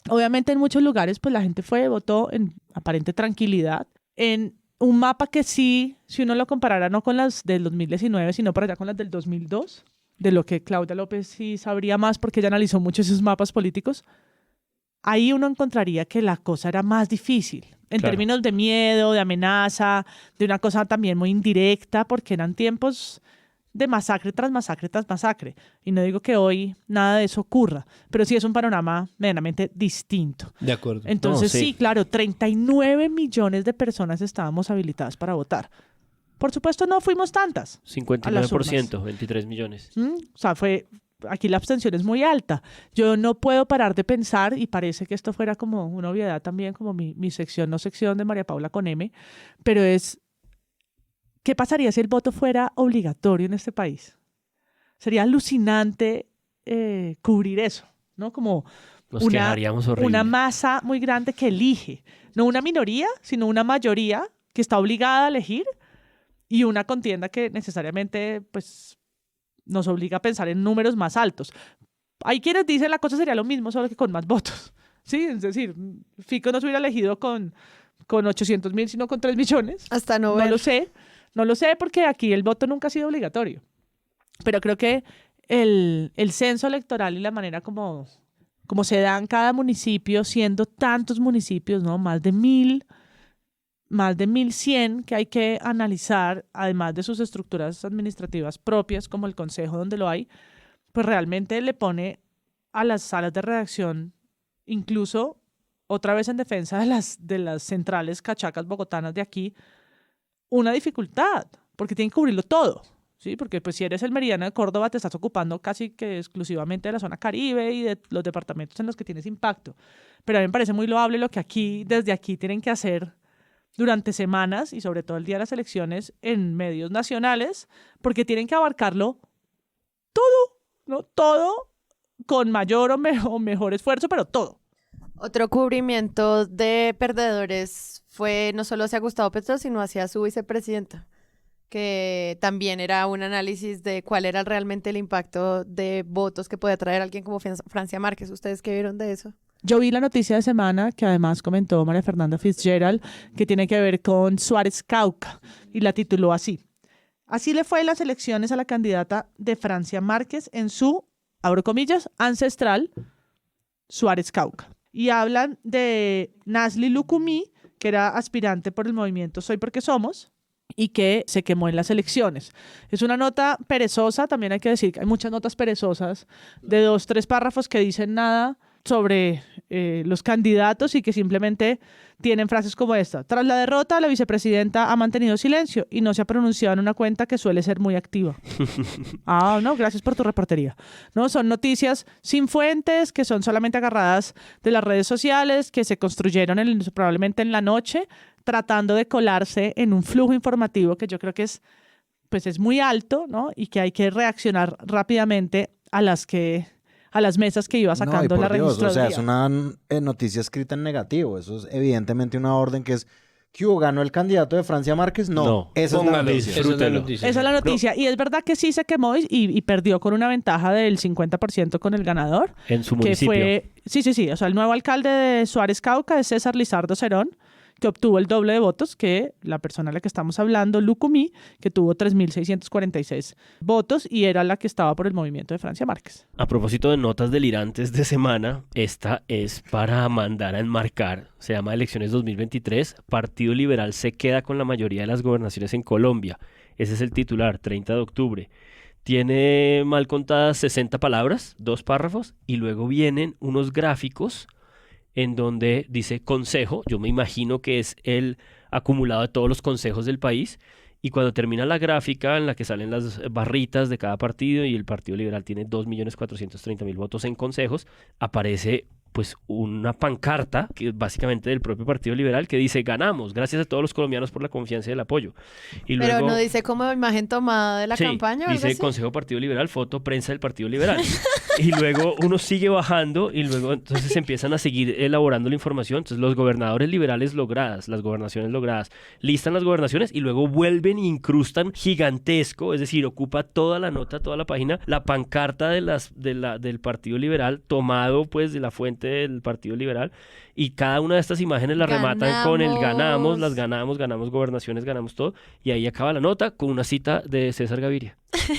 Obviamente en muchos lugares pues la gente votó en aparente tranquilidad, en un mapa que sí, si uno lo comparara no con las del 2019, sino por allá con las del 2002, de lo que Claudia López sí sabría más porque ella analizó mucho esos mapas políticos, ahí uno encontraría que la cosa era más difícil, en términos de miedo, de amenaza, de una cosa también muy indirecta, porque eran tiempos de masacre tras masacre tras masacre. Y no digo que hoy nada de eso ocurra, pero sí es un panorama medianamente distinto. De acuerdo. Entonces sí, claro, 39 millones de personas estábamos habilitadas para votar. Por supuesto no fuimos tantas. 59%, 23 millones. O sea, aquí la abstención es muy alta. Yo no puedo parar de pensar, y parece que esto fuera como una obviedad también, como mi sección, no sección de María Paula con M, pero es, ¿qué pasaría si el voto fuera obligatorio en este país? Sería alucinante cubrir eso, ¿no? Como una masa muy grande que elige, no una minoría, sino una mayoría que está obligada a elegir, y una contienda que necesariamente pues, nos obliga a pensar en números más altos. Hay quienes dicen la cosa sería lo mismo, solo que con más votos. ¿Sí? Es decir, Fico no se hubiera elegido con 800,000, sino con 3 millones. Hasta no ver. No lo sé porque aquí el voto nunca ha sido obligatorio. Pero creo que el censo electoral y la manera como como se da en cada municipio, siendo tantos municipios, ¿no? Más de 1.100 que hay que analizar, además de sus estructuras administrativas propias, como el consejo donde lo hay, pues realmente le pone a las salas de redacción, incluso otra vez en defensa de las centrales cachacas bogotanas de aquí, una dificultad, porque tienen que cubrirlo todo, ¿sí? Porque pues si eres el Meridiano de Córdoba te estás ocupando casi que exclusivamente de la zona Caribe y de los departamentos en los que tienes impacto. Pero a mí me parece muy loable lo que desde aquí tienen que hacer durante semanas y sobre todo el día de las elecciones en medios nacionales, porque tienen que abarcarlo todo, ¿no? Todo con mayor o mejor esfuerzo, pero todo. Otro cubrimiento de perdedores fue no solo hacia Gustavo Petro, sino hacia su vicepresidenta, que también era un análisis de cuál era realmente el impacto de votos que podía traer alguien como Francia Márquez. ¿Ustedes qué vieron de eso? Yo vi la noticia de semana que además comentó María Fernanda Fitzgerald, que tiene que ver con Suárez Cauca, y la tituló así. Así le fue en las elecciones a la candidata de Francia Márquez en su, abro comillas, ancestral Suárez Cauca. Y hablan de Nazli Lucumí, que era aspirante por el movimiento Soy Porque Somos, y que se quemó en las elecciones. Es una nota perezosa, también hay que decir que hay muchas notas perezosas de 2-3 párrafos que dicen nada sobre los candidatos y que simplemente tienen frases como esta. Tras la derrota, la vicepresidenta ha mantenido silencio y no se ha pronunciado en una cuenta que suele ser muy activa. No, gracias por tu reportería. No, son noticias sin fuentes, que son solamente agarradas de las redes sociales, que se construyeron probablemente en la noche, tratando de colarse en un flujo informativo que yo creo que es muy alto, ¿no? Y que hay que reaccionar rápidamente a las mesas que iba sacando la registraduría. O sea, es una noticia escrita en negativo. Eso es evidentemente una orden que es ¿qué hubo? ¿Ganó el candidato de Francia Márquez? No. Esa es la noticia. Esa es la noticia. Y es verdad que sí se quemó y perdió con una ventaja del 50% con el ganador. En su municipio. Que fue, sí. O sea, el nuevo alcalde de Suárez Cauca es César Lizardo Cerón, que obtuvo el doble de votos que la persona a la que estamos hablando, Lucumí, que tuvo 3.646 votos y era la que estaba por el movimiento de Francia Márquez. A propósito de notas delirantes de semana, esta es para mandar a enmarcar. Se llama Elecciones 2023. Partido Liberal se queda con la mayoría de las gobernaciones en Colombia. Ese es el titular, 30 de octubre. Tiene mal contadas 60 palabras, 2 párrafos, y luego vienen unos gráficos en donde dice consejo, yo me imagino que es el acumulado de todos los consejos del país, y cuando termina la gráfica en la que salen las barritas de cada partido y el Partido Liberal tiene 2.430.000 votos en consejos, aparece pues una pancarta que básicamente del propio Partido Liberal que dice ganamos, gracias a todos los colombianos por la confianza y el apoyo. Y pero luego, no dice como imagen tomada de la campaña. Dice así? Consejo Partido Liberal, foto prensa del Partido Liberal. Y luego uno sigue bajando y luego entonces empiezan a seguir elaborando la información. Entonces los gobernadores liberales logradas, las gobernaciones logradas, listan las gobernaciones y luego vuelven e incrustan gigantesco, es decir, ocupa toda la nota, toda la página, la pancarta del Partido Liberal tomado pues de la fuente del Partido Liberal, y cada una de estas imágenes la rematan con el ganamos, las ganamos gobernaciones, ganamos todo, y ahí acaba la nota con una cita de César Gaviria.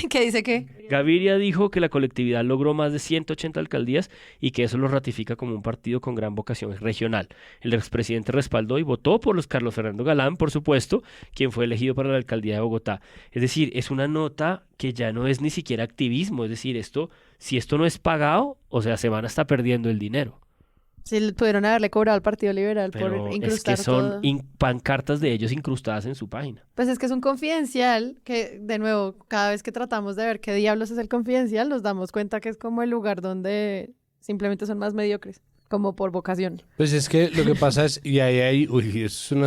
¿Qué dice qué? Gaviria dijo que la colectividad logró más de 180 alcaldías y que eso lo ratifica como un partido con gran vocación regional. El expresidente respaldó y votó por los Carlos Fernando Galán, por supuesto, quien fue elegido para la alcaldía de Bogotá. Es decir, es una nota que ya no es ni siquiera activismo, es decir, si esto no es pagado, o sea, se van hasta perdiendo el dinero. Sí, pudieron haberle cobrado al Partido Liberal por incrustar es que son todo. pancartas de ellos incrustadas en su página. Pues es que es un confidencial que, de nuevo, cada vez que tratamos de ver qué diablos es el confidencial, nos damos cuenta que es como el lugar donde simplemente son más mediocres, como por vocación. Pues es que lo que pasa es, y ahí eso es un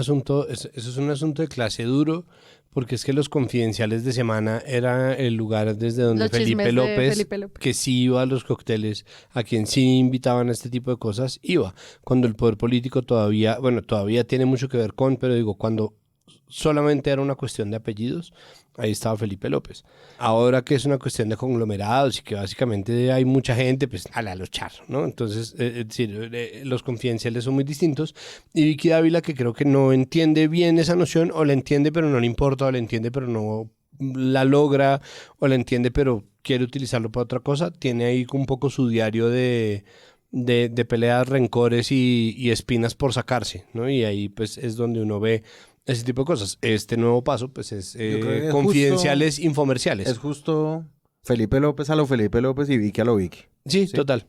asunto de clase duro, porque es que los confidenciales de semana era el lugar desde donde Felipe López, que sí iba a los cócteles, a quien sí invitaban a este tipo de cosas, iba. Cuando el poder político todavía tiene mucho que ver con, pero digo, cuando solamente era una cuestión de apellidos, ahí estaba Felipe López. Ahora que es una cuestión de conglomerados y que básicamente hay mucha gente, pues a los charros, ¿no? Entonces, los confidenciales son muy distintos. Y Vicky Dávila, que creo que no entiende bien esa noción, o la entiende pero no le importa, o la entiende pero no la logra, o la entiende pero quiere utilizarlo para otra cosa, tiene ahí un poco su diario de de peleas, rencores y espinas por sacarse, ¿no? Y ahí pues es donde uno ve ese tipo de cosas. Este nuevo paso pues es confidenciales, infomerciales. Es justo Felipe López a lo Felipe López y Vicky a lo Vicky. Sí, total.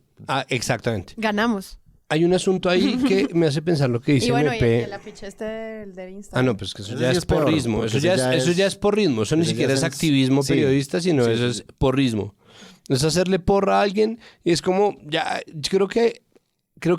Exactamente. Ganamos. Hay un asunto ahí que me hace pensar lo que dice Y bueno, MP. y el afiche de Instagram. No, pues que eso Ese ya sí es es peor, porrismo. porque Eso ya es porrismo. Eso ni siquiera es activismo periodista, sino eso es porrismo. Es hacerle porra a alguien y es como, ya, creo que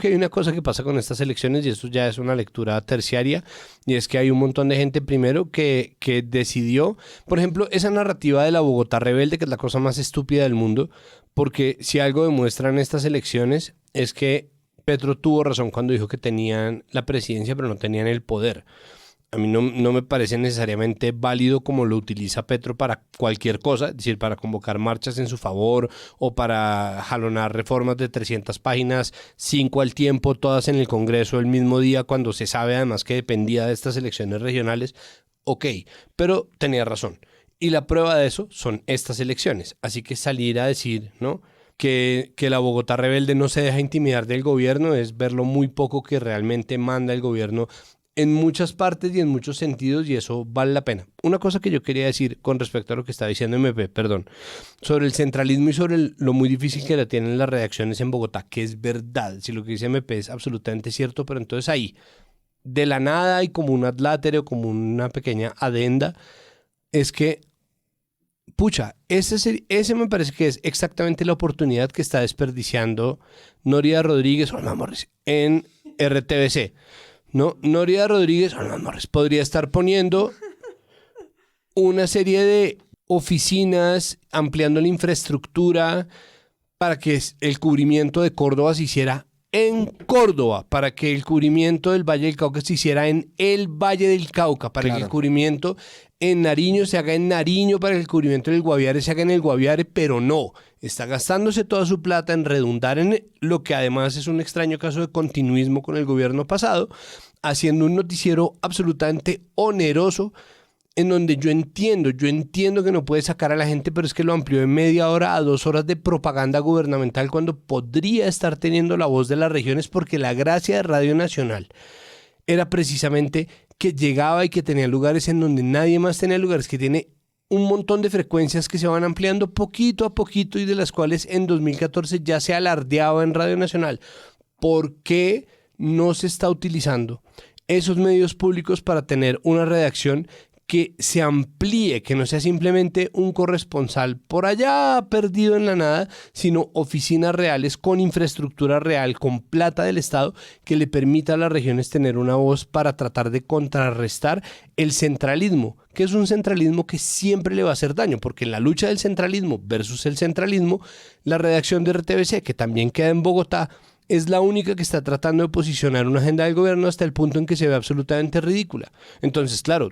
hay una cosa que pasa con estas elecciones y eso ya es una lectura terciaria y es que hay un montón de gente primero que decidió, por ejemplo, esa narrativa de la Bogotá rebelde, que es la cosa más estúpida del mundo, porque si algo demuestran estas elecciones es que Petro tuvo razón cuando dijo que tenían la presidencia pero no tenían el poder. A mí no me parece necesariamente válido como lo utiliza Petro para cualquier cosa, es decir, para convocar marchas en su favor o para jalonar reformas de 300 páginas, 5 al tiempo, todas en el Congreso el mismo día, cuando se sabe además que dependía de estas elecciones regionales. Ok, pero tenía razón. Y la prueba de eso son estas elecciones. Así que salir a decir, ¿no?, que la Bogotá rebelde no se deja intimidar del gobierno es ver lo muy poco que realmente manda el gobierno en muchas partes y en muchos sentidos, y eso vale la pena. Una cosa que yo quería decir con respecto a lo que está diciendo MP, sobre el centralismo y sobre lo muy difícil que la tienen las redacciones en Bogotá, que es verdad, si lo que dice MP es absolutamente cierto, pero entonces ahí, de la nada y como un adlátere o como una pequeña adenda, es que pucha, ese me parece que es exactamente la oportunidad que está desperdiciando Noria Rodríguez o Alma Morris en RTBC. ¿No? Noria Rodríguez o Alma Morris podría estar poniendo una serie de oficinas, ampliando la infraestructura para que el cubrimiento de Córdoba se hiciera en Córdoba, para que el cubrimiento del Valle del Cauca se hiciera en el Valle del Cauca, para que el cubrimiento en Nariño se haga en Nariño, para que el cubrimiento del Guaviare se haga en el Guaviare, pero no, está gastándose toda su plata en redundar en lo que además es un extraño caso de continuismo con el gobierno pasado, haciendo un noticiero absolutamente oneroso, en donde yo entiendo que no puede sacar a la gente, pero es que lo amplió de media hora a 2 horas de propaganda gubernamental cuando podría estar teniendo la voz de las regiones, porque la gracia de Radio Nacional era precisamente que llegaba y que tenía lugares en donde nadie más tenía lugares, que tiene un montón de frecuencias que se van ampliando poquito a poquito y de las cuales en 2014 ya se alardeaba en Radio Nacional. ¿Por qué no se está utilizando esos medios públicos para tener una redacción que se amplíe, que no sea simplemente un corresponsal por allá perdido en la nada, sino oficinas reales con infraestructura real, con plata del Estado, que le permita a las regiones tener una voz para tratar de contrarrestar el centralismo, que es un centralismo que siempre le va a hacer daño, porque en la lucha del centralismo versus el centralismo, la redacción de RTBC, que también queda en Bogotá, es la única que está tratando de posicionar una agenda del gobierno hasta el punto en que se ve absolutamente ridícula. Entonces, claro,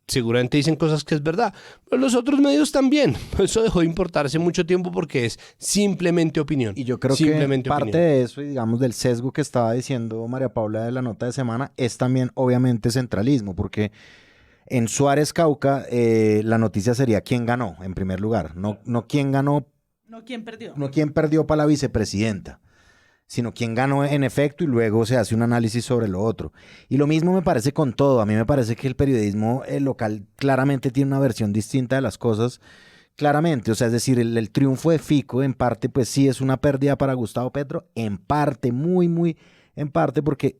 seguramente dicen cosas que es verdad, pero los otros medios también. Eso dejó de importarse mucho tiempo porque es simplemente opinión. Y yo creo que parte de eso, y digamos del sesgo que estaba diciendo María Paula de la nota de semana, es también obviamente centralismo, porque en Suárez Cauca la noticia sería quién ganó en primer lugar, no quién ganó, no quién perdió, no quién perdió para la vicepresidenta, sino quién ganó en efecto, y luego se hace un análisis sobre lo otro. Y lo mismo me parece con todo. A mí me parece que el periodismo local claramente tiene una versión distinta de las cosas, claramente. O sea, es decir, el triunfo de Fico en parte pues sí es una pérdida para Gustavo Petro, en parte, muy en parte, porque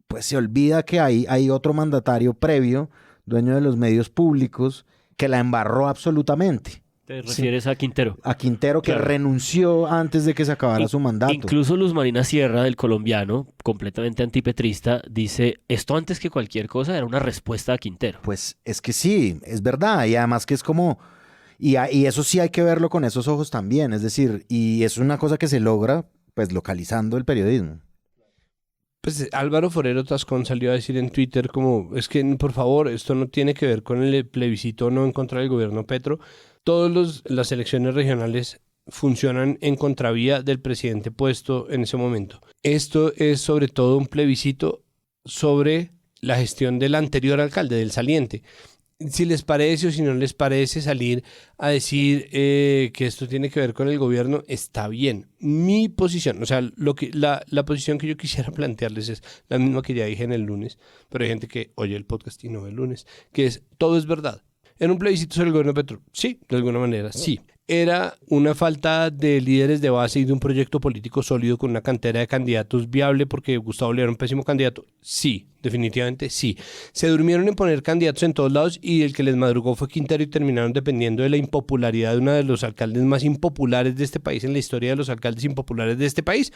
pues se olvida que hay otro mandatario previo, dueño de los medios públicos, que la embarró absolutamente. ¿Te refieres a Quintero? A Quintero, que renunció antes de que se acabara su mandato. Incluso Luz Marina Sierra, del colombiano, completamente antipetrista, dice, esto antes que cualquier cosa era una respuesta a Quintero. Pues es que sí, es verdad, y además que es como... Y eso sí hay que verlo con esos ojos también, es decir, y es una cosa que se logra pues localizando el periodismo. Pues Álvaro Forero Tascón salió a decir en Twitter como, es que por favor, esto no tiene que ver con el plebiscito no en contra del gobierno Petro. Todas las elecciones regionales funcionan en contravía del presidente puesto en ese momento. Esto es sobre todo un plebiscito sobre la gestión del anterior alcalde, del saliente. si les parece o si no les parece salir a decir que esto tiene que ver con el gobierno, está bien. Mi posición, o sea, la posición que yo quisiera plantearles es la misma que ya dije en el lunes, pero hay gente que oye el podcast y no ve el lunes, que es, todo es verdad. ¿En un plebiscito sobre el gobierno de Petro? Sí, de alguna manera, sí. ¿Era una falta de líderes de base y de un proyecto político sólido con una cantera de candidatos viable porque Gustavo León era un pésimo candidato? Sí, definitivamente sí. Se durmieron en poner candidatos en todos lados y el que les madrugó fue Quintero y terminaron dependiendo de la impopularidad de uno de los alcaldes más impopulares de este país en la historia de los alcaldes impopulares de este país.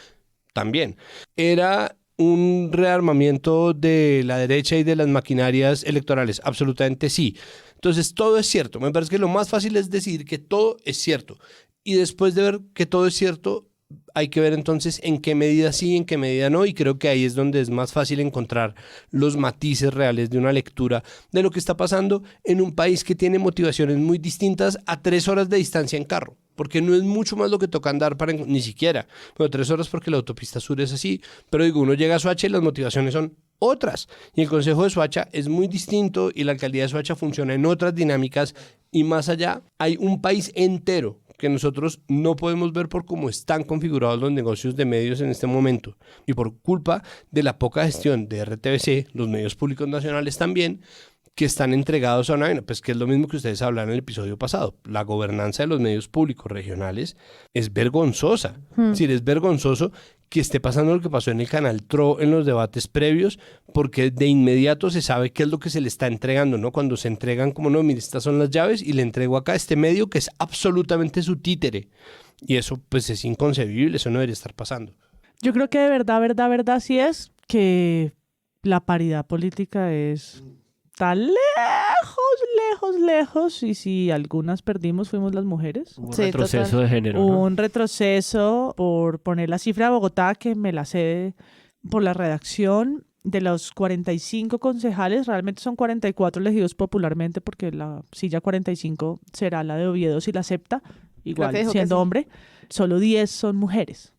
También. Era un rearmamiento de la derecha y de las maquinarias electorales. Absolutamente sí. Entonces, todo es cierto. Me parece que lo más fácil es decir que todo es cierto. Y después de ver que todo es cierto, hay que ver entonces en qué medida sí, en qué medida no. Y creo que ahí es donde es más fácil encontrar los matices reales de una lectura de lo que está pasando en un país que tiene motivaciones muy distintas a 3 horas de distancia en carro. Porque no es mucho más lo que toca andar para, ni siquiera. Bueno, 3 horas porque la autopista sur es así. Pero digo, uno llega a Soacha y las motivaciones son otras. Y el Consejo de Soacha es muy distinto y la alcaldía de Soacha funciona en otras dinámicas. Y más allá, hay un país entero que nosotros no podemos ver por cómo están configurados los negocios de medios en este momento. Y por culpa de la poca gestión de RTBC, los medios públicos nacionales también, que están entregados a una vaina, pues que es lo mismo que ustedes hablaron en el episodio pasado. La gobernanza de los medios públicos regionales es vergonzosa. Es decir, es vergonzoso que esté pasando lo que pasó en el Canal TRO en los debates previos, porque de inmediato se sabe qué es lo que se le está entregando, ¿no? Cuando se entregan como, no, mire, estas son las llaves y le entrego acá este medio que es absolutamente su títere. Y eso pues es inconcebible, eso no debería estar pasando. Yo creo que de verdad sí es que la paridad política está lejos, y si algunas perdimos fuimos las mujeres. Hubo un retroceso de género, ¿no? Un retroceso, por poner la cifra de Bogotá, que me la sé por la redacción, de los 45 concejales, realmente son 44 elegidos popularmente, porque la silla 45 será la de Oviedo si la acepta, igual siendo hombre, solo 10 son mujeres.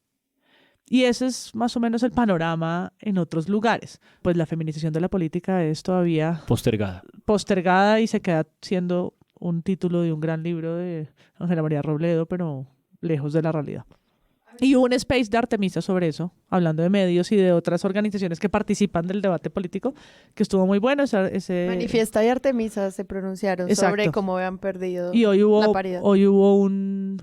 Y ese es más o menos el panorama en otros lugares. Pues la feminización de la política es todavía postergada y se queda siendo un título de un gran libro de Ángela María Robledo, pero lejos de la realidad. Y hubo un space de Artemisa sobre eso, hablando de medios y de otras organizaciones que participan del debate político, que estuvo muy bueno. Manifiesta y Artemisa se pronunciaron sobre cómo habían perdido la paridad. Hoy hubo un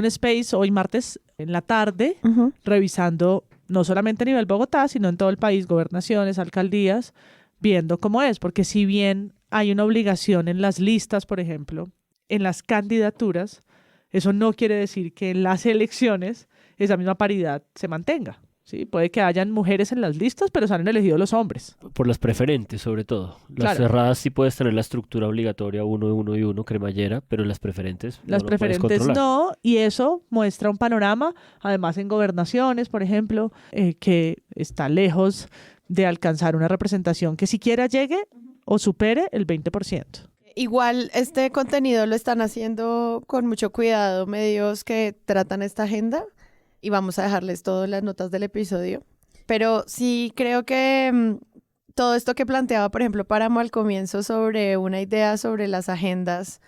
space, hoy martes, en la tarde, revisando no solamente a nivel Bogotá, sino en todo el país, gobernaciones, alcaldías, viendo cómo es. Porque si bien hay una obligación en las listas, por ejemplo, en las candidaturas, eso no quiere decir que en las elecciones esa misma paridad se mantenga. ¿Sí? Puede que hayan mujeres en las listas, pero salen elegidos los hombres. Por las preferentes, sobre todo. Las cerradas sí puedes tener la estructura obligatoria 1 y 1, cremallera, pero las preferentes las preferentes no, y eso muestra un panorama, además en gobernaciones, por ejemplo, que está lejos de alcanzar una representación que siquiera llegue o supere el 20%. Igual este contenido lo están haciendo con mucho cuidado medios que tratan esta agenda. Y vamos a dejarles todas las notas del episodio. Pero sí creo que todo esto que planteaba, por ejemplo, Páramo al comienzo sobre una idea sobre las agendas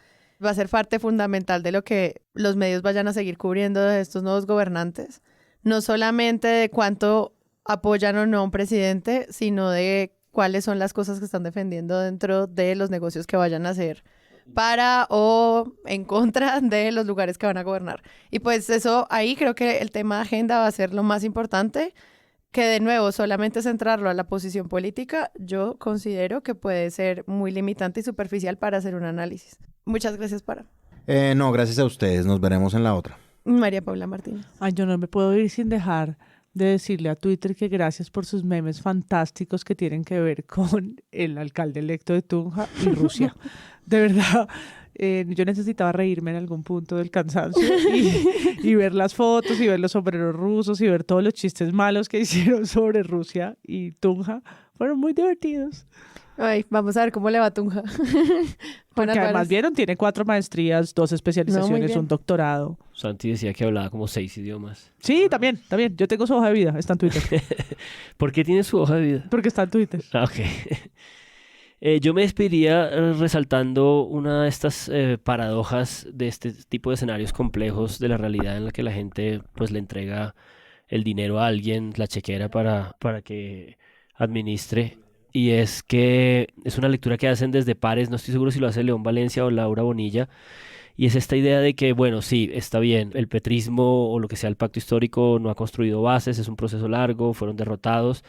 va a ser parte fundamental de lo que los medios vayan a seguir cubriendo de estos nuevos gobernantes. No solamente de cuánto apoyan o no a un presidente, sino de cuáles son las cosas que están defendiendo dentro de los negocios que vayan a hacer para o en contra de los lugares que van a gobernar. Y pues eso, ahí creo que el tema de agenda va a ser lo más importante, que de nuevo solamente centrarlo a la posición política, yo considero que puede ser muy limitante y superficial para hacer un análisis. Muchas gracias, Para. No, gracias a ustedes, nos veremos en la otra. María Paula Martínez. Ay, yo no me puedo ir sin dejar de decirle a Twitter que gracias por sus memes fantásticos que tienen que ver con el alcalde electo de Tunja y Rusia. De verdad, yo necesitaba reírme en algún punto del cansancio y ver las fotos y ver los sombreros rusos y ver todos los chistes malos que hicieron sobre Rusia y Tunja. Fueron muy divertidos. Ay, vamos a ver cómo le va a Tunja. Porque además vieron, tiene 4 maestrías, 2 especializaciones, un doctorado. Santi decía que hablaba como 6 idiomas. Sí, también. Yo tengo su hoja de vida, está en Twitter. ¿Por qué tiene su hoja de vida? Porque está en Twitter. Ok. Yo me despediría resaltando una de estas paradojas de este tipo de escenarios complejos de la realidad en la que la gente pues le entrega el dinero a alguien, la chequera para que administre. Y es que es una lectura que hacen desde pares, no estoy seguro si lo hace León Valencia o Laura Bonilla, y es esta idea de que, bueno, sí, está bien, el petrismo o lo que sea el pacto histórico no ha construido bases, es un proceso largo, fueron derrotados,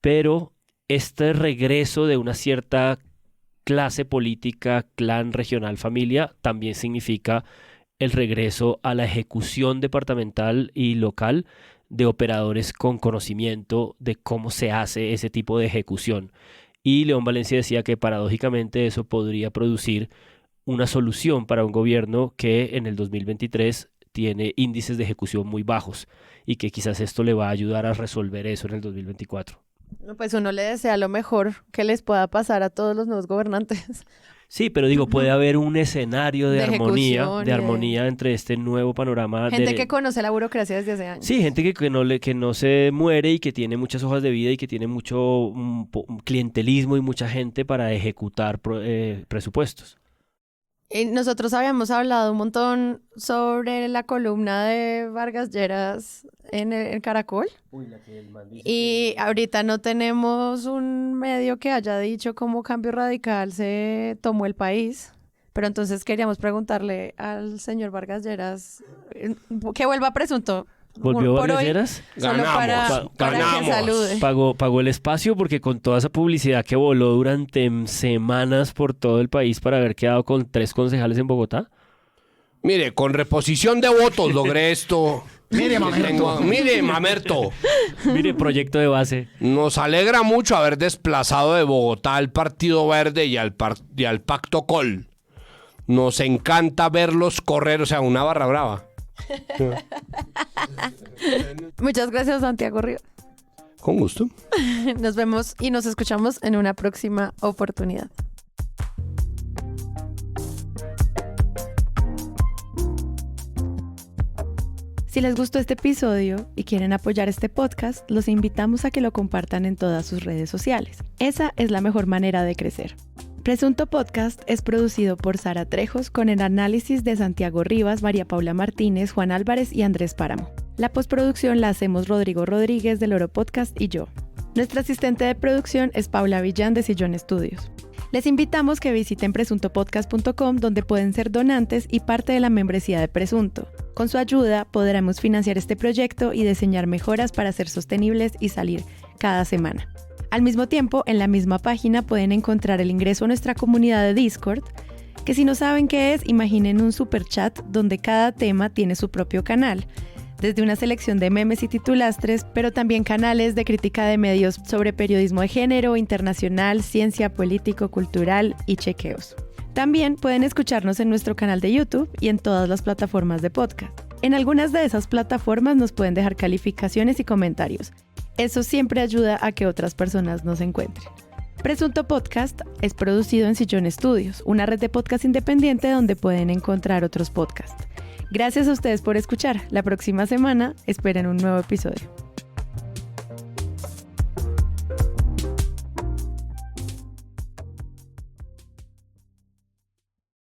pero este regreso de una cierta clase política, clan, regional, familia, también significa el regreso a la ejecución departamental y local de operadores con conocimiento de cómo se hace ese tipo de ejecución. Y León Valencia decía que paradójicamente eso podría producir una solución para un gobierno que en el 2023 tiene índices de ejecución muy bajos y que quizás esto le va a ayudar a resolver eso en el 2024. Pues uno le desea lo mejor que les pueda pasar a todos los nuevos gobernantes. Sí, pero digo, puede haber un escenario de ejecución, armonía entre este nuevo panorama. Gente que conoce la burocracia desde hace años. Sí, gente que no se muere y que tiene muchas hojas de vida y que tiene mucho clientelismo y mucha gente para ejecutar presupuestos. Nosotros habíamos hablado un montón sobre la columna de Vargas Lleras en el Caracol. Y ahorita no tenemos un medio que haya dicho cómo Cambio Radical se tomó el país. Pero entonces queríamos preguntarle al señor Vargas Lleras que vuelva a Presunto. ¿Volvió Vargas Lleras? Solo para que salude. Pagó el espacio porque con toda esa publicidad que voló durante semanas por todo el país para haber quedado con 3 concejales en Bogotá. Mire, con reposición de votos logré esto. Mire, Mamerto. Mire, Mamerto. Mire, proyecto de base. Nos alegra mucho haber desplazado de Bogotá al Partido Verde y al Pacto Col. Nos encanta verlos correr, o sea, una barra brava. Muchas gracias, Santiago Rivas. Con gusto. Nos vemos y nos escuchamos en una próxima oportunidad. Si les gustó este episodio y quieren apoyar este podcast, los invitamos a que lo compartan en todas sus redes sociales. Esa es la mejor manera de crecer. Presunto Podcast es producido por Sara Trejos con el análisis de Santiago Rivas, María Paula Martínez, Juan Álvarez y Andrés Páramo. La postproducción la hacemos Rodrigo Rodríguez del Oro Podcast y yo. Nuestra asistente de producción es Paula Villán de Sillón Studios. Les invitamos que visiten presuntopodcast.com, donde pueden ser donantes y parte de la membresía de Presunto. Con su ayuda podremos financiar este proyecto y diseñar mejoras para ser sostenibles y salir cada semana. Al mismo tiempo, en la misma página pueden encontrar el ingreso a nuestra comunidad de Discord, que si no saben qué es, imaginen un superchat donde cada tema tiene su propio canal, desde una selección de memes y titulastres, pero también canales de crítica de medios sobre periodismo de género, internacional, ciencia, político, cultural y chequeos. También pueden escucharnos en nuestro canal de YouTube y en todas las plataformas de podcast. En algunas de esas plataformas nos pueden dejar calificaciones y comentarios. Eso siempre ayuda a que otras personas nos encuentren. Presunto Podcast es producido en Sillón Studios, una red de podcast independiente donde pueden encontrar otros podcasts. Gracias a ustedes por escuchar. La próxima semana esperen un nuevo episodio.